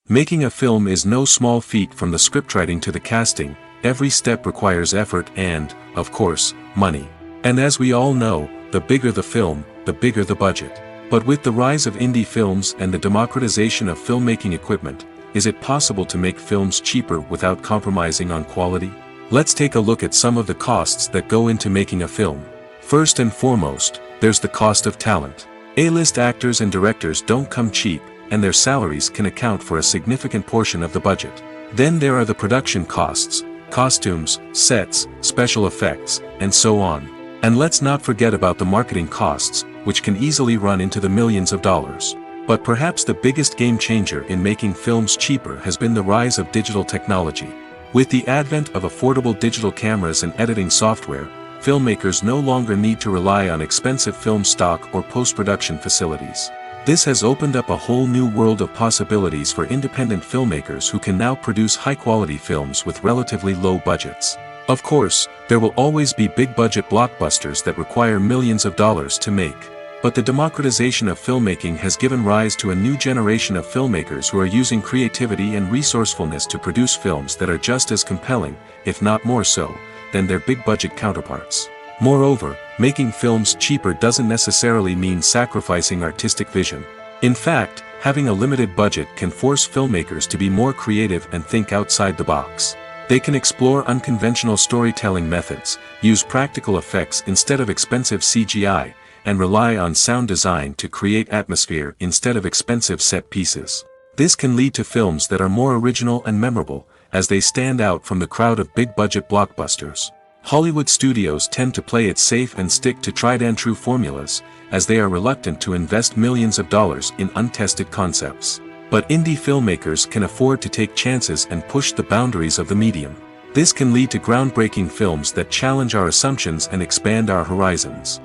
Speaker 1: Making a film is no small feat. From the scriptwriting to the casting, every step requires effort and, of course, money. And as we all know, the bigger the film, the bigger the budget. But with the rise of indie films and the democratization of filmmaking equipment, is it possible to make films cheaper without compromising on quality? Let's take a look at some of the costs that go into making a film. First and foremost, there's the cost of talent. A-list actors and directors don't come cheap, and their salaries can account for a significant portion of the budget. Then there are the production costs, costumes, sets, special effects, and so on. And let's not forget about the marketing costs, which can easily run into the millions of dollars. But perhaps the biggest game changer in making films cheaper has been the rise of digital technology. With the advent of affordable digital cameras and editing software, filmmakers no longer need to rely on expensive film stock or post-production facilities. This has opened up a whole new world of possibilities for independent filmmakers who can now produce high-quality films with relatively low budgets. Of course, there will always be big-budget blockbusters that require millions of dollars to make. But the democratization of filmmaking has given rise to a new generation of filmmakers who are using creativity and resourcefulness to produce films that are just as compelling, if not more so, than their big-budget counterparts. Moreover, making films cheaper doesn't necessarily mean sacrificing artistic vision. In fact, having a limited budget can force filmmakers to be more creative and think outside the box. They can explore unconventional storytelling methods, use practical effects instead of expensive CGI, and rely on sound design to create atmosphere instead of expensive set pieces. This can lead to films that are more original and memorable, as they stand out from the crowd of big-budget blockbusters. Hollywood studios tend to play it safe and stick to tried-and-true formulas, as they are reluctant to invest millions of dollars in untested concepts. But indie filmmakers can afford to take chances and push the boundaries of the medium. This can lead to groundbreaking films that challenge our assumptions and expand our horizons.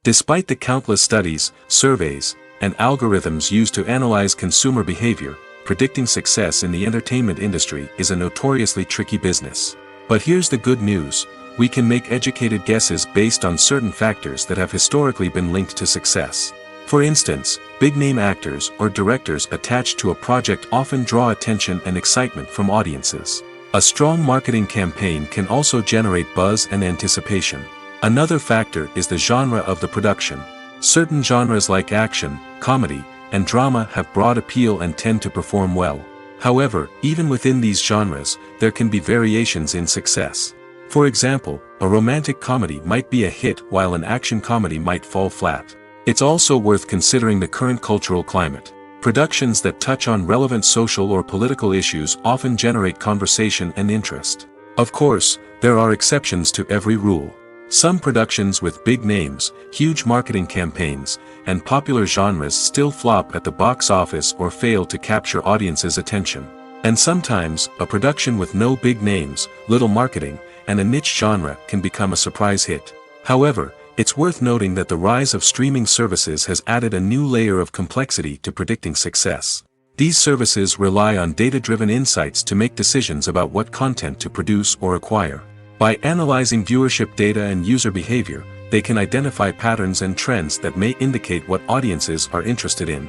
Speaker 1: Despite the countless studies, surveys, and algorithms used to analyze consumer behavior, predicting success in the entertainment industry is a notoriously tricky business. But here's the good news: we can make educated guesses based on certain factors that have historically been linked to success. For instance, big-name actors or directors attached to a project often draw attention and excitement from audiences. A strong marketing campaign can also generate buzz and anticipation. Another factor is the genre of the production. Certain genres like action, comedy, and drama have broad appeal and tend to perform well. However, even within these genres, there can be variations in success. For example, a romantic comedy might be a hit while an action comedy might fall flat. It's also worth considering the current cultural climate. Productions that touch on relevant social or political issues often generate conversation and interest. Of course, there are exceptions to every rule. Some productions with big names, huge marketing campaigns, and popular genres still flop at the box office or fail to capture audiences' attention. And sometimes, a production with no big names, little marketing, and a niche genre can become a surprise hit. However, it's worth noting that the rise of streaming services has added a new layer of complexity to predicting success. These services rely on data-driven insights to make decisions about what content to produce or acquire. By analyzing viewership data and user behavior, they can identify patterns and trends that may indicate what audiences are interested in.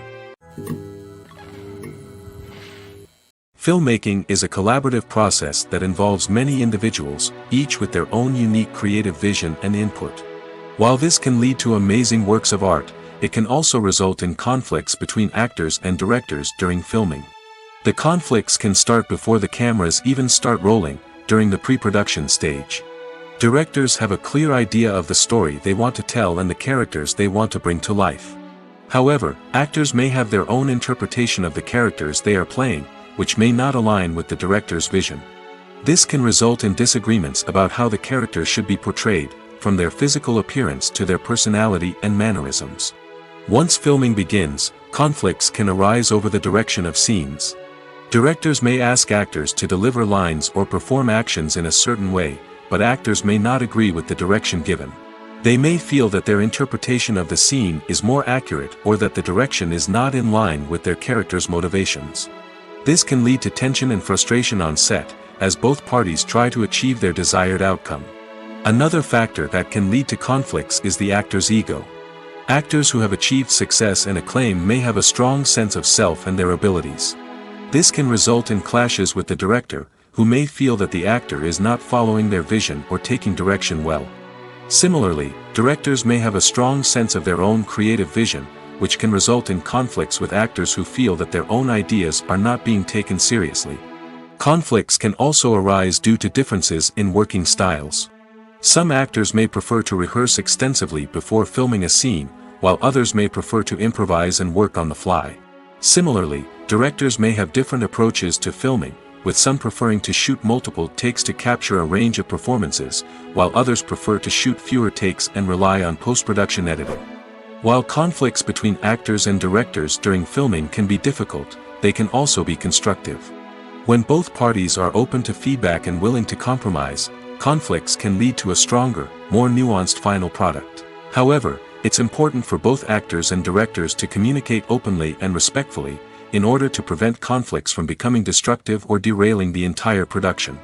Speaker 1: Filmmaking is a collaborative process that involves many individuals, each with their own unique creative vision and input. While this can lead to amazing works of art, it can also result in conflicts between actors and directors during filming. The conflicts can start before the cameras even start rolling, during the pre-production stage. Directors have a clear idea of the story they want to tell and the characters they want to bring to life. However, actors may have their own interpretation of the characters they are playing, which may not align with the director's vision. This can result in disagreements about how the characters should be portrayed, from their physical appearance to their personality and mannerisms. Once filming begins, conflicts can arise over the direction of scenes. Directors may ask actors to deliver lines or perform actions in a certain way, but actors may not agree with the direction given. They may feel that their interpretation of the scene is more accurate or that the direction is not in line with their character's motivations. This can lead to tension and frustration on set, as both parties try to achieve their desired outcome. Another factor that can lead to conflicts is the actor's ego. Actors who have achieved success and acclaim may have a strong sense of self and their abilities. This can result in clashes with the director, who may feel that the actor is not following their vision or taking direction well. Similarly, directors may have a strong sense of their own creative vision, which can result in conflicts with actors who feel that their own ideas are not being taken seriously. Conflicts can also arise due to differences in working styles. Some actors may prefer to rehearse extensively before filming a scene, while others may prefer to improvise and work on the fly. Similarly, directors may have different approaches to filming, with some preferring to shoot multiple takes to capture a range of performances, while others prefer to shoot fewer takes and rely on post-production editing. While conflicts between actors and directors during filming can be difficult, they can also be constructive. When both parties are open to feedback and willing to compromise, conflicts can lead to a stronger, more nuanced final product. However, it's important for both actors and directors to communicate openly and respectfully, in order to prevent conflicts from becoming destructive or derailing the entire production.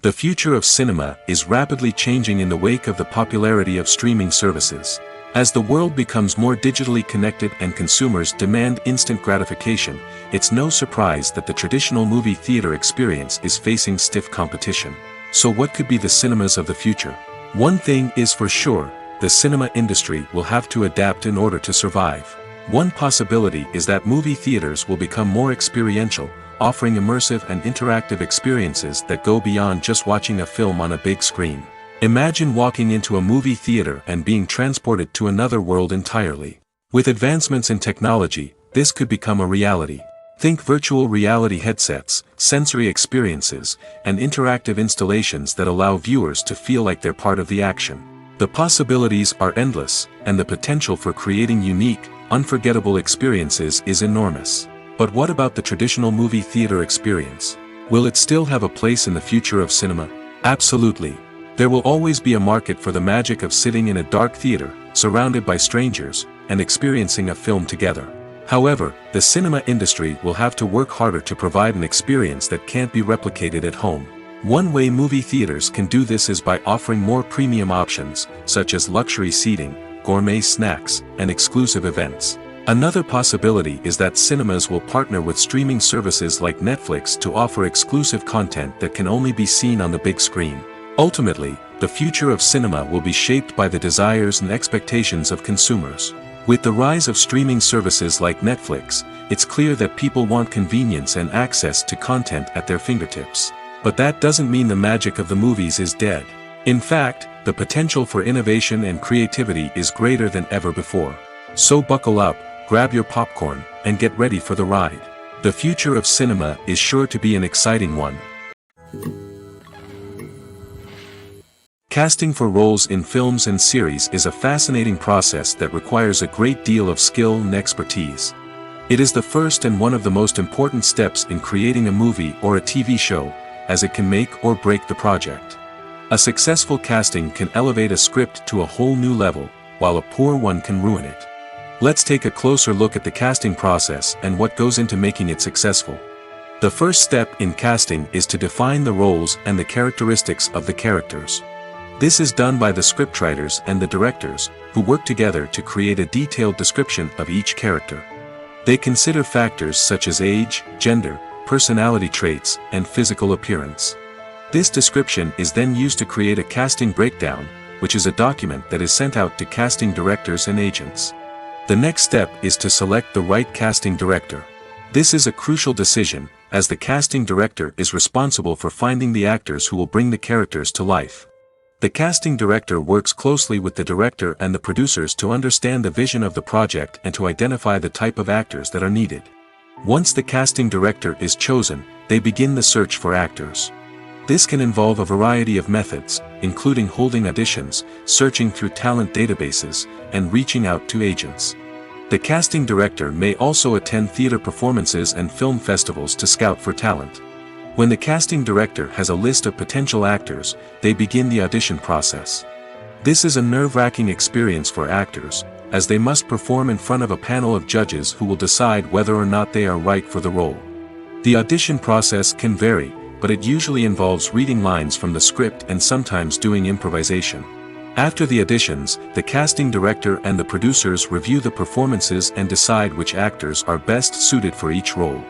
Speaker 1: The future of cinema is rapidly changing in the wake of the popularity of streaming services. As the world becomes more digitally connected and consumers demand instant gratification, it's no surprise that the traditional movie theater experience is facing stiff competition. So what could be the cinemas of the future? One thing is for sure, the cinema industry will have to adapt in order to survive. One possibility is that movie theaters will become more experiential, offering immersive and interactive experiences that go beyond just watching a film on a big screen. Imagine walking into a movie theater and being transported to another world entirely. With advancements in technology, this could become a reality. Think virtual reality headsets, sensory experiences, and interactive installations that allow viewers to feel like they're part of the action. The possibilities are endless, and the potential for creating unique, unforgettable experiences is enormous. But what about the traditional movie theater experience? Will it still have a place in the future of cinema? Absolutely. There will always be a market for the magic of sitting in a dark theater, surrounded by strangers, and experiencing a film together. However, the cinema industry will have to work harder to provide an experience that can't be replicated at home. One way movie theaters can do this is by offering more premium options, such as luxury seating, gourmet snacks, and exclusive events. Another possibility is that cinemas will partner with streaming services like Netflix to offer exclusive content that can only be seen on the big screen. Ultimately, the future of cinema will be shaped by the desires and expectations of consumers. With the rise of streaming services like Netflix, it's clear that people want convenience and access to content at their fingertips. But that doesn't mean the magic of the movies is dead. In fact, the potential for innovation and creativity is greater than ever before. So buckle up, grab your popcorn, and get ready for the ride. The future of cinema is sure to be an exciting one. Casting for roles in films and series is a fascinating process that requires a great deal of skill and expertise. It is the first and one of the most important steps in creating a movie or a TV show, as it can make or break the project. A successful casting can elevate a script to a whole new level, while a poor one can ruin it. Let's take a closer look at the casting process and what goes into making it successful. The first step in casting is to define the roles and the characteristics of the characters. This is done by the scriptwriters and the directors, who work together to create a detailed description of each character. They consider factors such as age, gender, personality traits, and physical appearance. This description is then used to create a casting breakdown, which is a document that is sent out to casting directors and agents. The next step is to select the right casting director. This is a crucial decision, as the casting director is responsible for finding the actors who will bring the characters to life. The casting director works closely with the director and the producers to understand the vision of the project and to identify the type of actors that are needed. Once the casting director is chosen, they begin the search for actors. This can involve a variety of methods, including holding auditions, searching through talent databases, and reaching out to agents. The casting director may also attend theater performances and film festivals to scout for talent. When the casting director has a list of potential actors, they begin the audition process. This is a nerve-wracking experience for actors, as they must perform in front of a panel of judges who will decide whether or not they are right for the role. The audition process can vary, but it usually involves reading lines from the script and sometimes doing improvisation. After the auditions, the casting director and the producers review the performances and decide which actors are best suited for each role.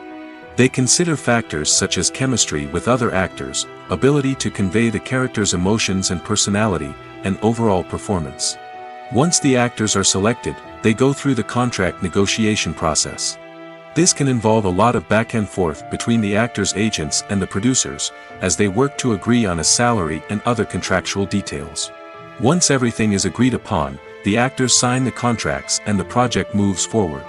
Speaker 1: They consider factors such as chemistry with other actors, ability to convey the character's emotions and personality, and overall performance. Once the actors are selected, they go through the contract negotiation process. This can involve a lot of back and forth between the actors' agents and the producers, as they work to agree on a salary and other contractual details. Once everything is agreed upon, the actors sign the contracts and the project moves forward.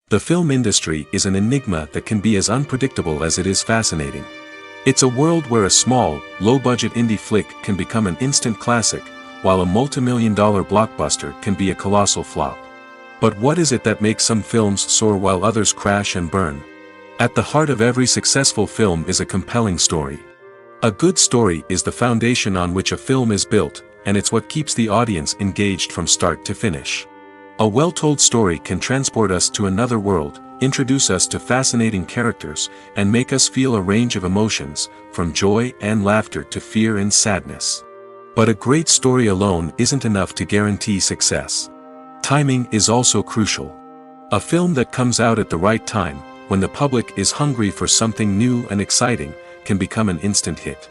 Speaker 1: The film industry is an enigma that can be as unpredictable as it is fascinating. It's a world where a small, low-budget indie flick can become an instant classic, while a multi-million-dollar blockbuster can be a colossal flop. But what is it that makes some films soar while others crash and burn? At the heart of every successful film is a compelling story. A good story is the foundation on which a film is built, and it's what keeps the audience engaged from start to finish. A well-told story can transport us to another world, introduce us to fascinating characters, and make us feel a range of emotions, from joy and laughter to fear and sadness. But a great story alone isn't enough to guarantee success. Timing is also crucial. A film that comes out at the right time, when the public is hungry for something new and exciting, can become an instant hit.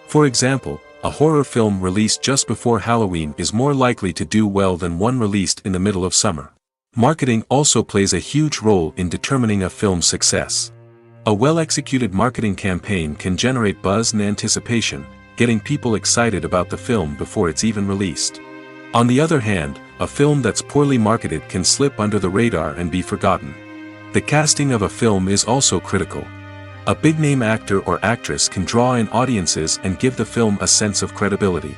Speaker 1: For example, A horror film released just before Halloween is more likely to do well than one released in the middle of summer. Marketing also plays a huge role in determining a film's success. A well-executed marketing campaign can generate buzz and anticipation, getting people excited about the film before it's even released. On the other hand, a film that's poorly marketed can slip under the radar and be forgotten. The casting of a film is also critical. A big-name actor or actress can draw in audiences and give the film a sense of credibility.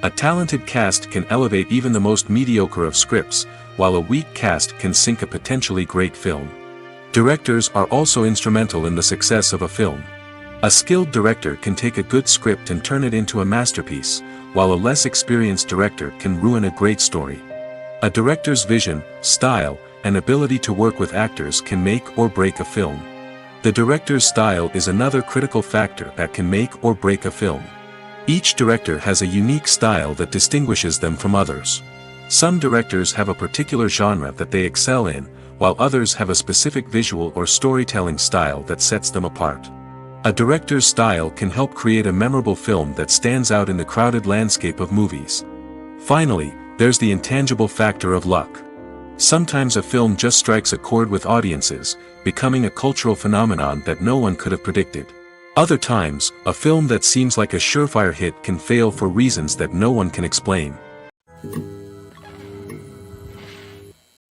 Speaker 1: A talented cast can elevate even the most mediocre of scripts, while a weak cast can sink a potentially great film. Directors are also instrumental in the success of a film. A skilled director can take a good script and turn it into a masterpiece, while a less experienced director can ruin a great story. A director's vision, style, and ability to work with actors can make or break a film. The director's style is another critical factor that can make or break a film. Each director has a unique style that distinguishes them from others. Some directors have a particular genre that they excel in, while others have a specific visual or storytelling style that sets them apart. A director's style can help create a memorable film that stands out in the crowded landscape of movies. Finally, there's the intangible factor of luck. Sometimes a film just strikes a chord with audiences, becoming a cultural phenomenon that no one could have predicted. Other times, a film that seems like a surefire hit can fail for reasons that no one can explain.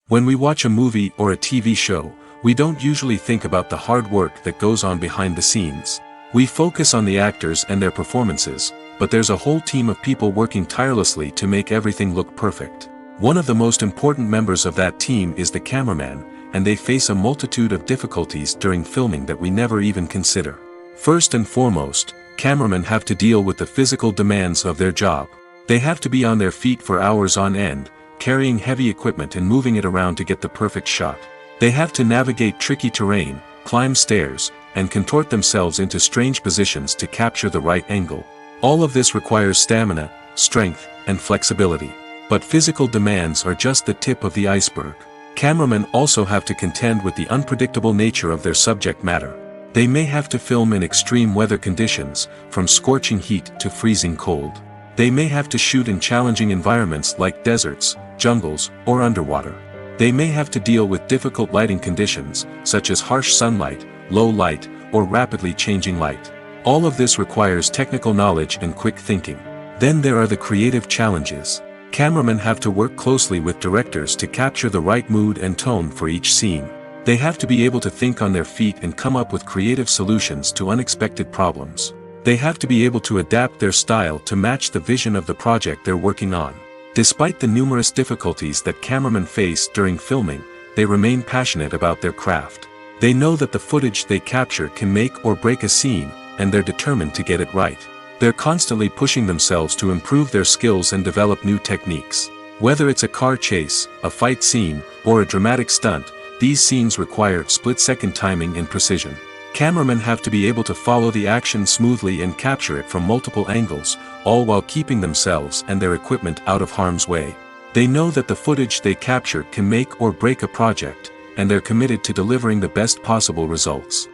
Speaker 1: When we watch a movie or a TV show, we don't usually think about the hard work that goes on behind the scenes. We focus on the actors and their performances, but there's a whole team of people working tirelessly to make everything look perfect. One of the most important members of that team is the cameraman, and they face a multitude of difficulties during filming that we never even consider. First and foremost, cameramen have to deal with the physical demands of their job. They have to be on their feet for hours on end, carrying heavy equipment and moving it around to get the perfect shot. They have to navigate tricky terrain, climb stairs, and contort themselves into strange positions to capture the right angle. All of this requires stamina, strength, and flexibility. But physical demands are just the tip of the iceberg. Cameramen also have to contend with the unpredictable nature of their subject matter. They may have to film in extreme weather conditions, from scorching heat to freezing cold. They may have to shoot in challenging environments like deserts, jungles, or underwater. They may have to deal with difficult lighting conditions, such as harsh sunlight, low light, or rapidly changing light. All of this requires technical knowledge and quick thinking. Then there are the creative challenges. Cameramen have to work closely with directors to capture the right mood and tone for each scene. They have to be able to think on their feet and come up with creative solutions to unexpected problems. They have to be able to adapt their style to match the vision of the project they're working on. Despite the numerous difficulties that cameramen face during filming, they remain passionate about their craft. They know that the footage they capture can make or break a scene, and they're determined to get it right. They're constantly pushing themselves to improve their skills and develop new techniques. Whether it's a car chase, a fight scene, or a dramatic stunt, these scenes require split-second timing and precision. Cameramen have to be able to follow the action smoothly and capture it from multiple angles, all while keeping themselves and their equipment out of harm's way. They know that the footage they capture can make or break a project, and they're committed to delivering the best possible results.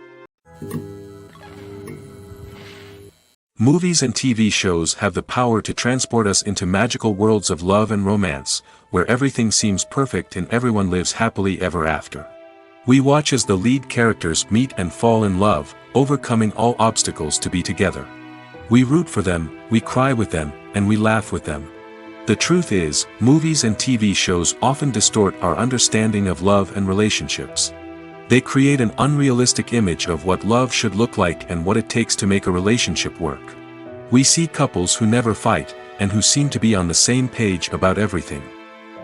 Speaker 1: Movies and TV shows have the power to transport us into magical worlds of love and romance, where everything seems perfect and everyone lives happily ever after. We watch as the lead characters meet and fall in love, overcoming all obstacles to be together. We root for them, we cry with them, and we laugh with them. The truth is, movies and TV shows often distort our understanding of love and relationships. They create an unrealistic image of what love should look like and what it takes to make a relationship work. We see couples who never fight, and who seem to be on the same page about everything.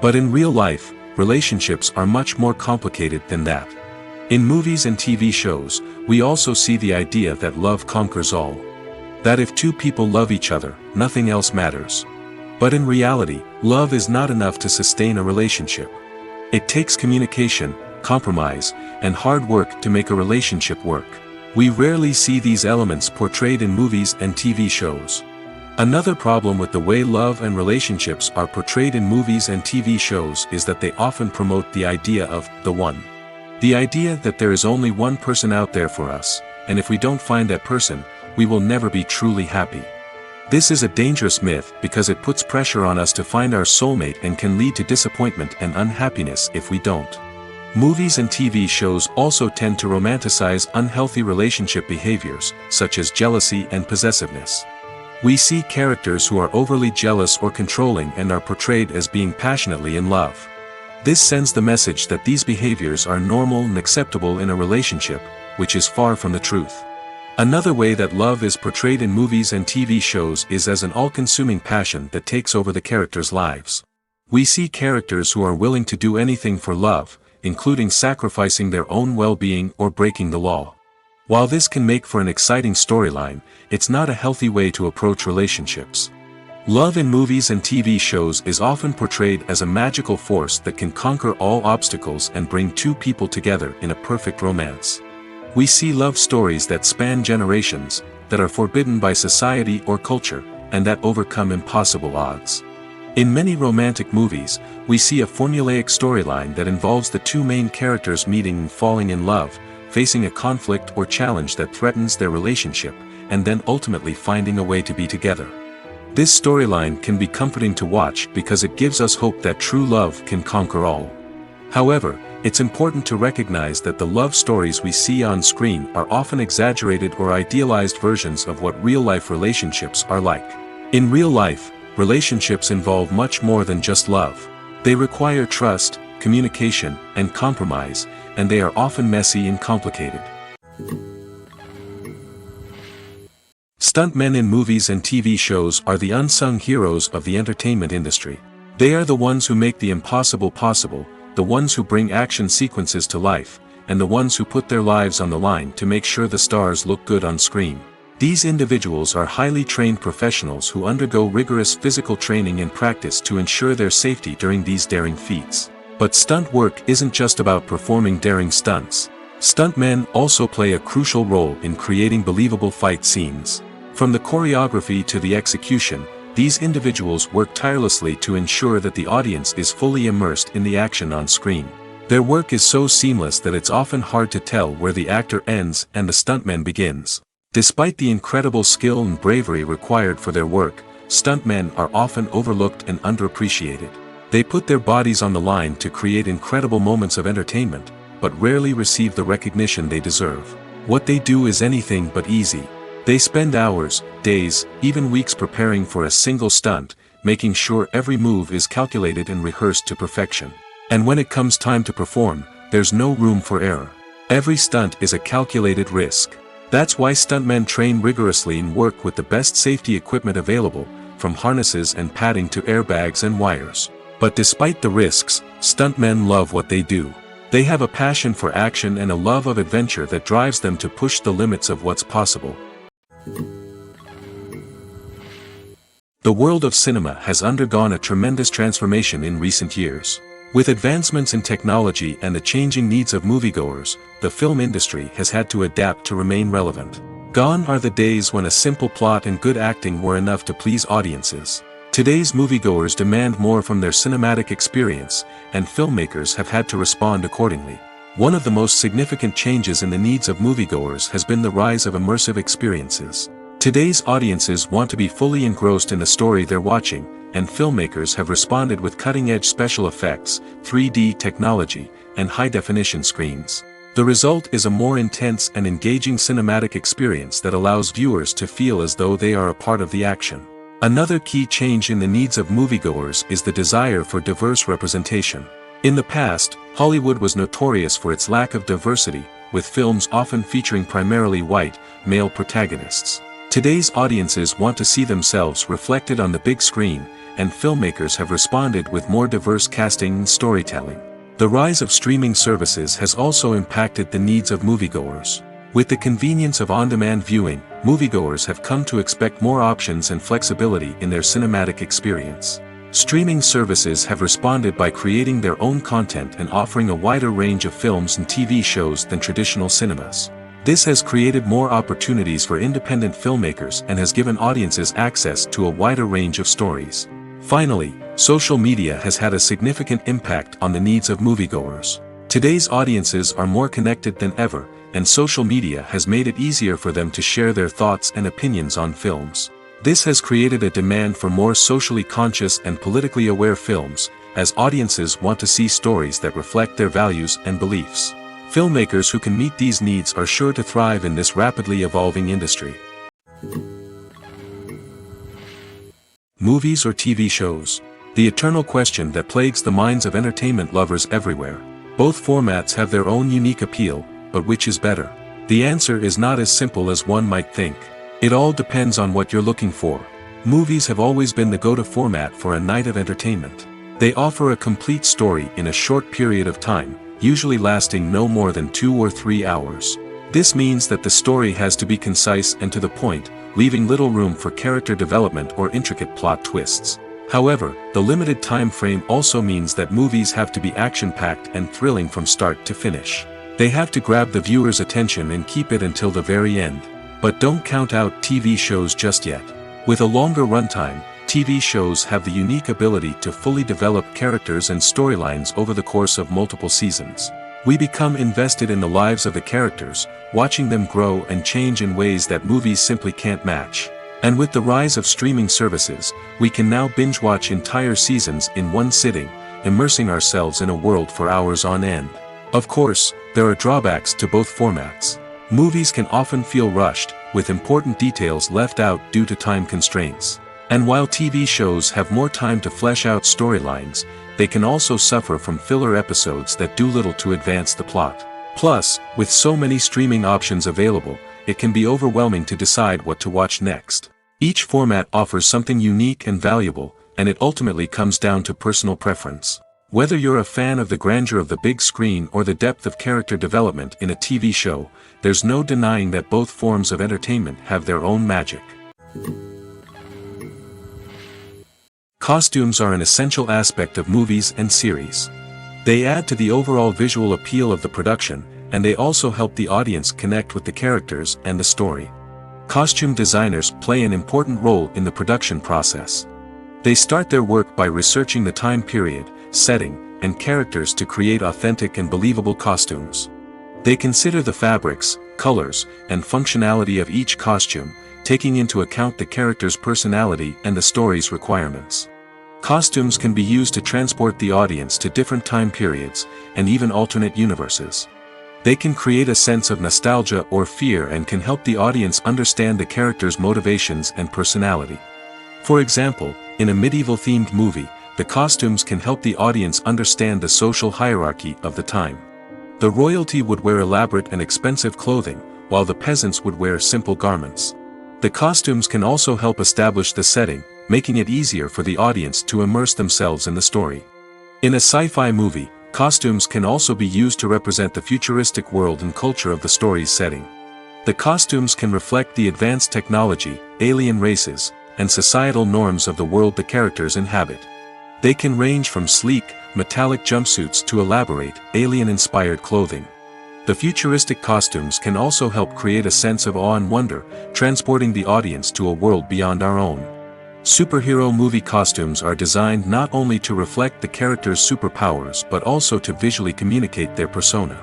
Speaker 1: But in real life, relationships are much more complicated than that. In movies and TV shows, we also see the idea that love conquers all. That if two people love each other, nothing else matters. But in reality, love is not enough to sustain a relationship. It takes communication, compromise, and hard work to make a relationship work. We rarely see these elements portrayed in movies and TV shows. Another problem with the way love and relationships are portrayed in movies and TV shows is that they often promote the idea of the one. The idea that there is only one person out there for us, and if we don't find that person, we will never be truly happy. This is a dangerous myth because it puts pressure on us to find our soulmate and can lead to disappointment and unhappiness if we don't. Movies and TV shows also tend to romanticize unhealthy relationship behaviors, such as jealousy and possessiveness. We see characters who are overly jealous or controlling and are portrayed as being passionately in love. This sends the message that these behaviors are normal and acceptable in a relationship, which is far from the truth. Another way that love is portrayed in movies and TV shows is as an all-consuming passion that takes over the characters' lives. We see characters who are willing to do anything for love, including sacrificing their own well-being or breaking the law. While this can make for an exciting storyline, it's not a healthy way to approach relationships. Love in movies and TV shows is often portrayed as a magical force that can conquer all obstacles and bring two people together in a perfect romance. We see love stories that span generations, that are forbidden by society or culture, and that overcome impossible odds. In many romantic movies, we see a formulaic storyline that involves the two main characters meeting and falling in love, facing a conflict or challenge that threatens their relationship, and then ultimately finding a way to be together. This storyline can be comforting to watch because it gives us hope that true love can conquer all. However, it's important to recognize that the love stories we see on screen are often exaggerated or idealized versions of what real-life relationships are like. In real life, relationships involve much more than just love. They require trust, communication, and compromise, and they are often messy and complicated. Stuntmen in movies and TV shows are the unsung heroes of the entertainment industry. They are the ones who make the impossible possible, the ones who bring action sequences to life, and the ones who put their lives on the line to make sure the stars look good on screen. These individuals are highly trained professionals who undergo rigorous physical training and practice to ensure their safety during these daring feats. But stunt work isn't just about performing daring stunts. Stuntmen also play a crucial role in creating believable fight scenes. From the choreography to the execution, these individuals work tirelessly to ensure that the audience is fully immersed in the action on screen. Their work is so seamless that it's often hard to tell where the actor ends and the stuntman begins. Despite the incredible skill and bravery required for their work, stuntmen are often overlooked and underappreciated. They put their bodies on the line to create incredible moments of entertainment, but rarely receive the recognition they deserve. What they do is anything but easy. They spend hours, days, even weeks preparing for a single stunt, making sure every move is calculated and rehearsed to perfection. And when it comes time to perform, there's no room for error. Every stunt is a calculated risk. That's why stuntmen train rigorously and work with the best safety equipment available, from harnesses and padding to airbags and wires. But despite the risks, stuntmen love what they do. They have a passion for action and a love of adventure that drives them to push the limits of what's possible. The world of cinema has undergone a tremendous transformation in recent years. With advancements in technology and the changing needs of moviegoers, the film industry has had to adapt to remain relevant. Gone are the days when a simple plot and good acting were enough to please audiences. Today's moviegoers demand more from their cinematic experience, and filmmakers have had to respond accordingly. One of the most significant changes in the needs of moviegoers has been the rise of immersive experiences. Today's audiences want to be fully engrossed in the story they're watching, and filmmakers have responded with cutting-edge special effects, 3D technology, and high-definition screens. The result is a more intense and engaging cinematic experience that allows viewers to feel as though they are a part of the action. Another key change in the needs of moviegoers is the desire for diverse representation. In the past, Hollywood was notorious for its lack of diversity, with films often featuring primarily white, male protagonists. Today's audiences want to see themselves reflected on the big screen, and filmmakers have responded with more diverse casting and storytelling. The rise of streaming services has also impacted the needs of moviegoers. With the convenience of on-demand viewing, moviegoers have come to expect more options and flexibility in their cinematic experience. Streaming services have responded by creating their own content and offering a wider range of films and TV shows than traditional cinemas. This has created more opportunities for independent filmmakers and has given audiences access to a wider range of stories. Finally, social media has had a significant impact on the needs of moviegoers. Today's audiences are more connected than ever, and social media has made it easier for them to share their thoughts and opinions on films. This has created a demand for more socially conscious and politically aware films, as audiences want to see stories that reflect their values and beliefs. Filmmakers who can meet these needs are sure to thrive in this rapidly evolving industry. Movies or TV shows? The eternal question that plagues the minds of entertainment lovers everywhere. Both formats have their own unique appeal, but which is better? The answer is not as simple as one might think. It all depends on what you're looking for. Movies have always been the go-to format for a night of entertainment. They offer a complete story in a short period of time, usually lasting no more than 2 or 3 hours. This means that the story has to be concise and to the point, leaving little room for character development or intricate plot twists. However, the limited time frame also means that movies have to be action-packed and thrilling from start to finish. They have to grab the viewer's attention and keep it until the very end. But don't count out TV shows just yet. With a longer runtime, TV shows have the unique ability to fully develop characters and storylines over the course of multiple seasons. We become invested in the lives of the characters, watching them grow and change in ways that movies simply can't match. And with the rise of streaming services, we can now binge-watch entire seasons in one sitting, immersing ourselves in a world for hours on end. Of course, there are drawbacks to both formats. Movies can often feel rushed, with important details left out due to time constraints. And while TV shows have more time to flesh out storylines, they can also suffer from filler episodes that do little to advance the plot. Plus, with so many streaming options available, it can be overwhelming to decide what to watch next. Each format offers something unique and valuable, and it ultimately comes down to personal preference. Whether you're a fan of the grandeur of the big screen or the depth of character development in a TV show, there's no denying that both forms of entertainment have their own magic. Costumes are an essential aspect of movies and series. They add to the overall visual appeal of the production, and they also help the audience connect with the characters and the story. Costume designers play an important role in the production process. They start their work by researching the time period, setting, and characters to create authentic and believable costumes. They consider the fabrics, colors, and functionality of each costume, taking into account the character's personality and the story's requirements. Costumes can be used to transport the audience to different time periods, and even alternate universes. They can create a sense of nostalgia or fear and can help the audience understand the character's motivations and personality. For example, in a medieval-themed movie, the costumes can help the audience understand the social hierarchy of the time. The royalty would wear elaborate and expensive clothing, while the peasants would wear simple garments. The costumes can also help establish the setting, making it easier for the audience to immerse themselves in the story. In a sci-fi movie, costumes can also be used to represent the futuristic world and culture of the story's setting. The costumes can reflect the advanced technology, alien races, and societal norms of the world the characters inhabit. They can range from sleek, metallic jumpsuits to elaborate, alien-inspired clothing. The futuristic costumes can also help create a sense of awe and wonder, transporting the audience to a world beyond our own. Superhero movie costumes are designed not only to reflect the character's superpowers but also to visually communicate their persona.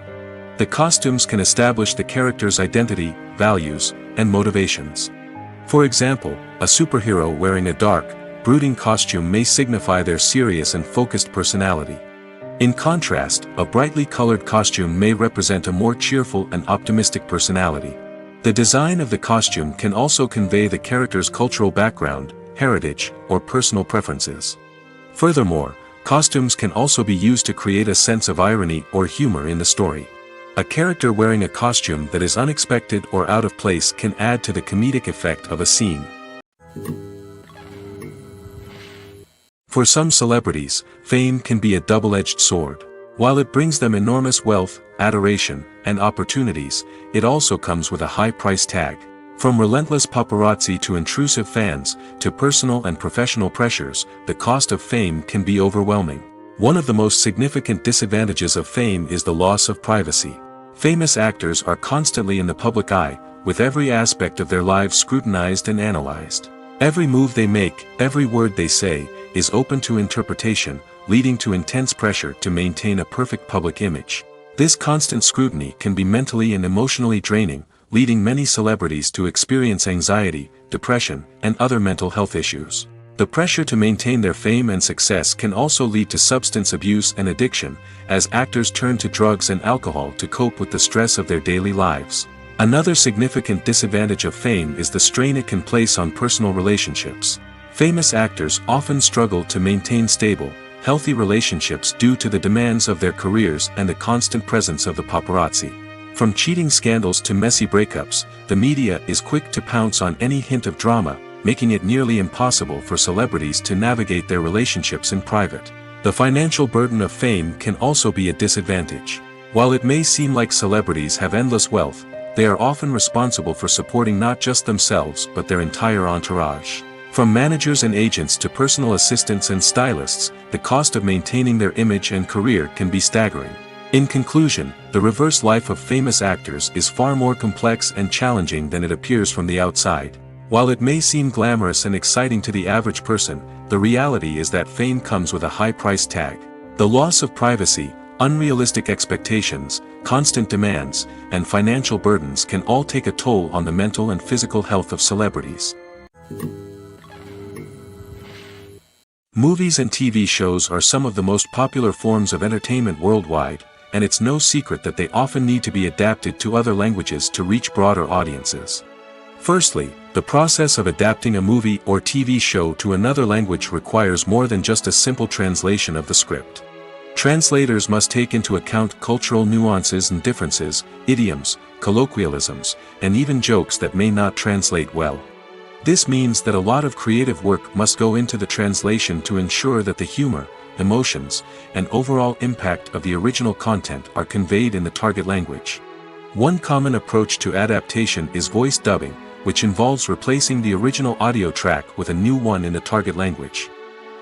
Speaker 1: The costumes can establish the character's identity, values, and motivations. For example, a superhero wearing a dark, brooding costume may signify their serious and focused personality. In contrast, a brightly colored costume may represent a more cheerful and optimistic personality. The design of the costume can also convey the character's cultural background, heritage, or personal preferences. Furthermore, costumes can also be used to create a sense of irony or humor in the story. A character wearing a costume that is unexpected or out of place can add to the comedic effect of a scene. For some celebrities, fame can be a double-edged sword. While it brings them enormous wealth, adoration, and opportunities, it also comes with a high price tag. From relentless paparazzi to intrusive fans, to personal and professional pressures, the cost of fame can be overwhelming. One of the most significant disadvantages of fame is the loss of privacy. Famous actors are constantly in the public eye, with every aspect of their lives scrutinized and analyzed. Every move they make, every word they say, is open to interpretation, leading to intense pressure to maintain a perfect public image. This constant scrutiny can be mentally and emotionally draining, leading many celebrities to experience anxiety, depression, and other mental health issues. The pressure to maintain their fame and success can also lead to substance abuse and addiction, as actors turn to drugs and alcohol to cope with the stress of their daily lives. Another significant disadvantage of fame is the strain it can place on personal relationships. Famous actors often struggle to maintain stable, healthy relationships due to the demands of their careers and the constant presence of the paparazzi. From cheating scandals to messy breakups, the media is quick to pounce on any hint of drama, making it nearly impossible for celebrities to navigate their relationships in private. The financial burden of fame can also be a disadvantage. While it may seem like celebrities have endless wealth, they are often responsible for supporting not just themselves but their entire entourage. From managers and agents to personal assistants and stylists, the cost of maintaining their image and career can be staggering. In conclusion, the reverse life of famous actors is far more complex and challenging than it appears from the outside. While it may seem glamorous and exciting to the average person, the reality is that fame comes with a high price tag. The loss of privacy, unrealistic expectations, constant demands, and financial burdens can all take a toll on the mental and physical health of celebrities. Movies and TV shows are some of the most popular forms of entertainment worldwide, and it's no secret that they often need to be adapted to other languages to reach broader audiences. Firstly, the process of adapting a movie or TV show to another language requires more than just a simple translation of the script. Translators must take into account cultural nuances and differences, idioms, colloquialisms, and even jokes that may not translate well. This means that a lot of creative work must go into the translation to ensure that the humor, emotions, and overall impact of the original content are conveyed in the target language. One common approach to adaptation is voice dubbing, which involves replacing the original audio track with a new one in the target language.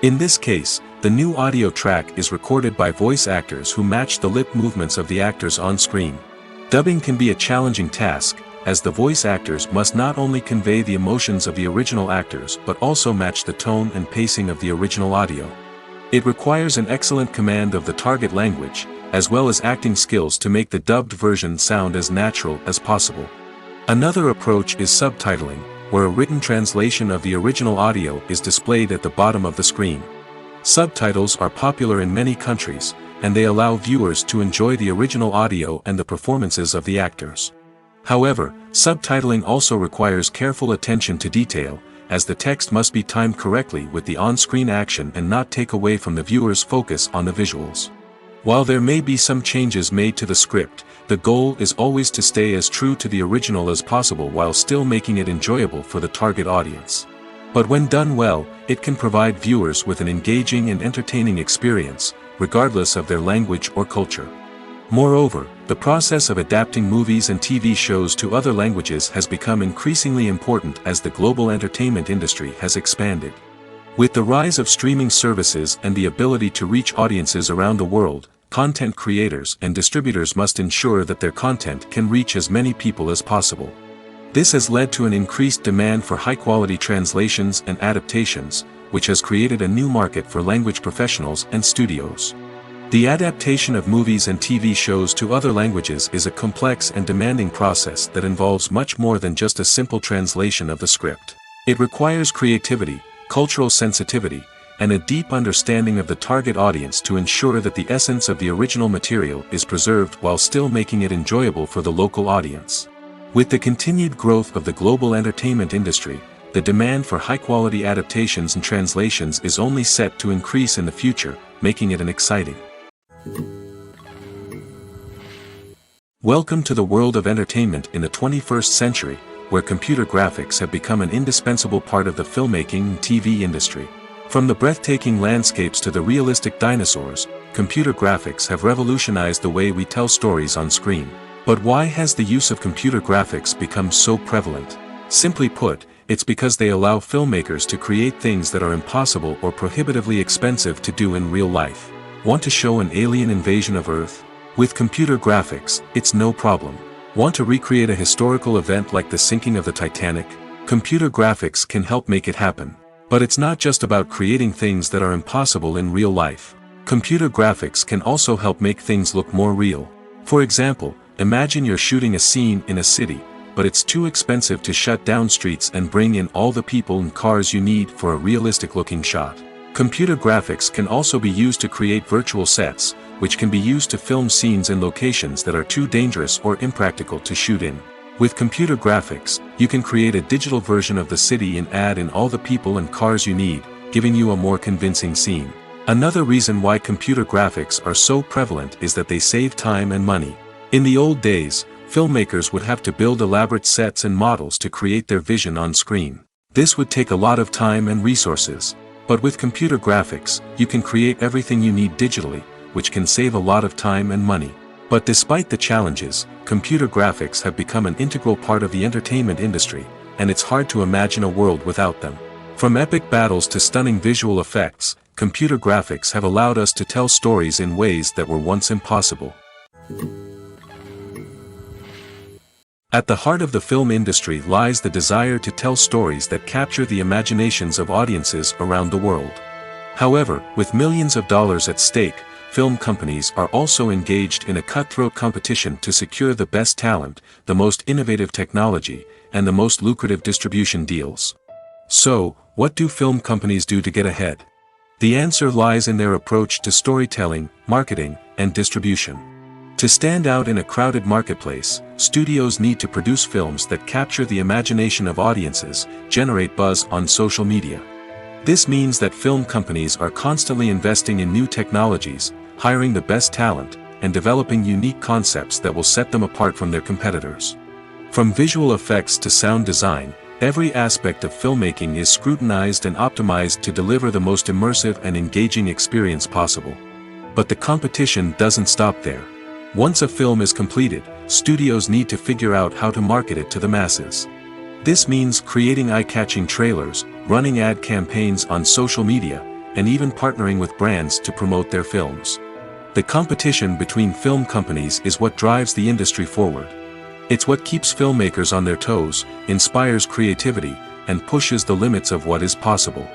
Speaker 1: In this case, the new audio track is recorded by voice actors who match the lip movements of the actors on screen. Dubbing can be a challenging task, as the voice actors must not only convey the emotions of the original actors but also match the tone and pacing of the original audio. It requires an excellent command of the target language, as well as acting skills to make the dubbed version sound as natural as possible. Another approach is subtitling, where a written translation of the original audio is displayed at the bottom of the screen. Subtitles are popular in many countries, and they allow viewers to enjoy the original audio and the performances of the actors. However, subtitling also requires careful attention to detail, as the text must be timed correctly with the on-screen action and not take away from the viewer's focus on the visuals. While there may be some changes made to the script, the goal is always to stay as true to the original as possible while still making it enjoyable for the target audience. But when done well, it can provide viewers with an engaging and entertaining experience, regardless of their language or culture. Moreover, the process of adapting movies and TV shows to other languages has become increasingly important as the global entertainment industry has expanded. With the rise of streaming services and the ability to reach audiences around the world, content creators and distributors must ensure that their content can reach as many people as possible. This has led to an increased demand for high-quality translations and adaptations, which has created a new market for language professionals and studios. The adaptation of movies and TV shows to other languages is a complex and demanding process that involves much more than just a simple translation of the script. It requires creativity, cultural sensitivity, and a deep understanding of the target audience to ensure that the essence of the original material is preserved while still making it enjoyable for the local audience. With the continued growth of the global entertainment industry, the demand for high-quality adaptations and translations is only set to increase in the future, making it an exciting. Welcome to the world of entertainment in the 21st century, where computer graphics have become an indispensable part of the filmmaking and TV industry. From the breathtaking landscapes to the realistic dinosaurs, computer graphics have revolutionized the way we tell stories on screen. But why has the use of computer graphics become so prevalent? Simply put, it's because they allow filmmakers to create things that are impossible or prohibitively expensive to do in real life. Want to show an alien invasion of Earth? With computer graphics, it's no problem. Want to recreate a historical event like the sinking of the Titanic? Computer graphics can help make it happen. But it's not just about creating things that are impossible in real life. Computer graphics can also help make things look more real. For example, imagine you're shooting a scene in a city, but it's too expensive to shut down streets and bring in all the people and cars you need for a realistic-looking shot. Computer graphics can also be used to create virtual sets, which can be used to film scenes in locations that are too dangerous or impractical to shoot in. With computer graphics, you can create a digital version of the city and add in all the people and cars you need, giving you a more convincing scene. Another reason why computer graphics are so prevalent is that they save time and money. In the old days, filmmakers would have to build elaborate sets and models to create their vision on screen. This would take a lot of time and resources. But with computer graphics, you can create everything you need digitally, which can save a lot of time and money. But despite the challenges, computer graphics have become an integral part of the entertainment industry, and it's hard to imagine a world without them. From epic battles to stunning visual effects, computer graphics have allowed us to tell stories in ways that were once impossible. At the heart of the film industry lies the desire to tell stories that capture the imaginations of audiences around the world. However, with millions of dollars at stake, film companies are also engaged in a cutthroat competition to secure the best talent, the most innovative technology, and the most lucrative distribution deals. So, what do film companies do to get ahead? The answer lies in their approach to storytelling, marketing, and distribution. To stand out in a crowded marketplace, studios need to produce films that capture the imagination of audiences, generate buzz on social media. This means that film companies are constantly investing in new technologies, hiring the best talent, and developing unique concepts that will set them apart from their competitors. From visual effects to sound design, every aspect of filmmaking is scrutinized and optimized to deliver the most immersive and engaging experience possible. But the competition doesn't stop there. Once a film is completed, studios need to figure out how to market it to the masses. This means creating eye-catching trailers, running ad campaigns on social media, and even partnering with brands to promote their films. The competition between film companies is what drives the industry forward. It's what keeps filmmakers on their toes, inspires creativity, and pushes the limits of what is possible.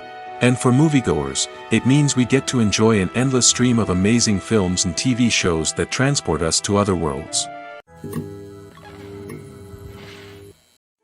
Speaker 1: And for moviegoers, it means we get to enjoy an endless stream of amazing films and TV shows that transport us to other worlds.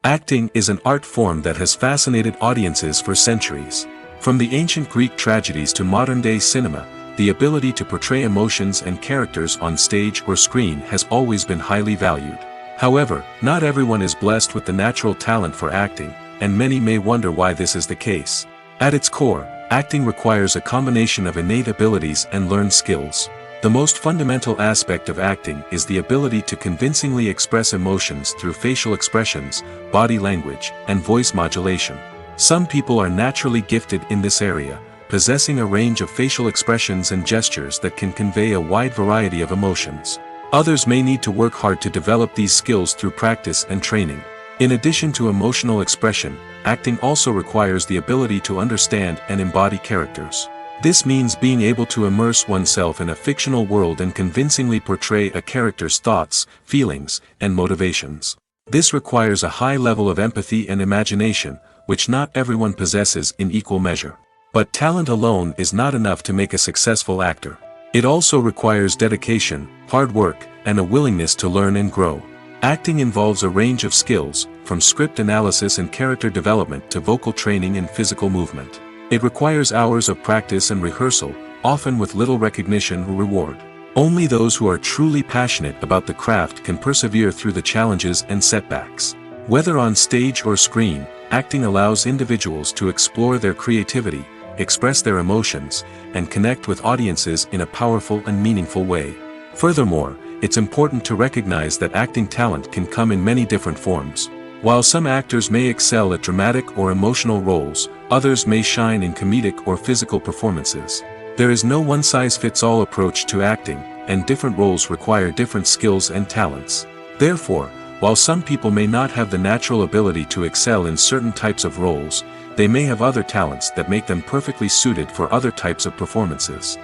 Speaker 1: Acting is an art form that has fascinated audiences for centuries. From the ancient Greek tragedies to modern-day cinema, the ability to portray emotions and characters on stage or screen has always been highly valued. However, not everyone is blessed with the natural talent for acting, and many may wonder why this is the case. At its core, acting requires a combination of innate abilities and learned skills. The most fundamental aspect of acting is the ability to convincingly express emotions through facial expressions, body language, and voice modulation. Some people are naturally gifted in this area, possessing a range of facial expressions and gestures that can convey a wide variety of emotions. Others may need to work hard to develop these skills through practice and training. In addition to emotional expression, acting also requires the ability to understand and embody characters. This means being able to immerse oneself in a fictional world and convincingly portray a character's thoughts, feelings, and motivations. This requires a high level of empathy and imagination, which not everyone possesses in equal measure. But talent alone is not enough to make a successful actor. It also requires dedication, hard work, and a willingness to learn and grow. Acting involves a range of skills, from script analysis and character development to vocal training and physical movement. It requires hours of practice and rehearsal, often with little recognition or reward. Only those who are truly passionate about the craft can persevere through the challenges and setbacks. Whether on stage or screen, acting allows individuals to explore their creativity, express their emotions, and connect with audiences in a powerful and meaningful way. Furthermore, it's important to recognize that acting talent can come in many different forms. While some actors may excel at dramatic or emotional roles, others may shine in comedic or physical performances. There is no one-size-fits-all approach to acting, and different roles require different skills and talents. Therefore, while some people may not have the natural ability to excel in certain types of roles, they may have other talents that make them perfectly suited for other types of performances.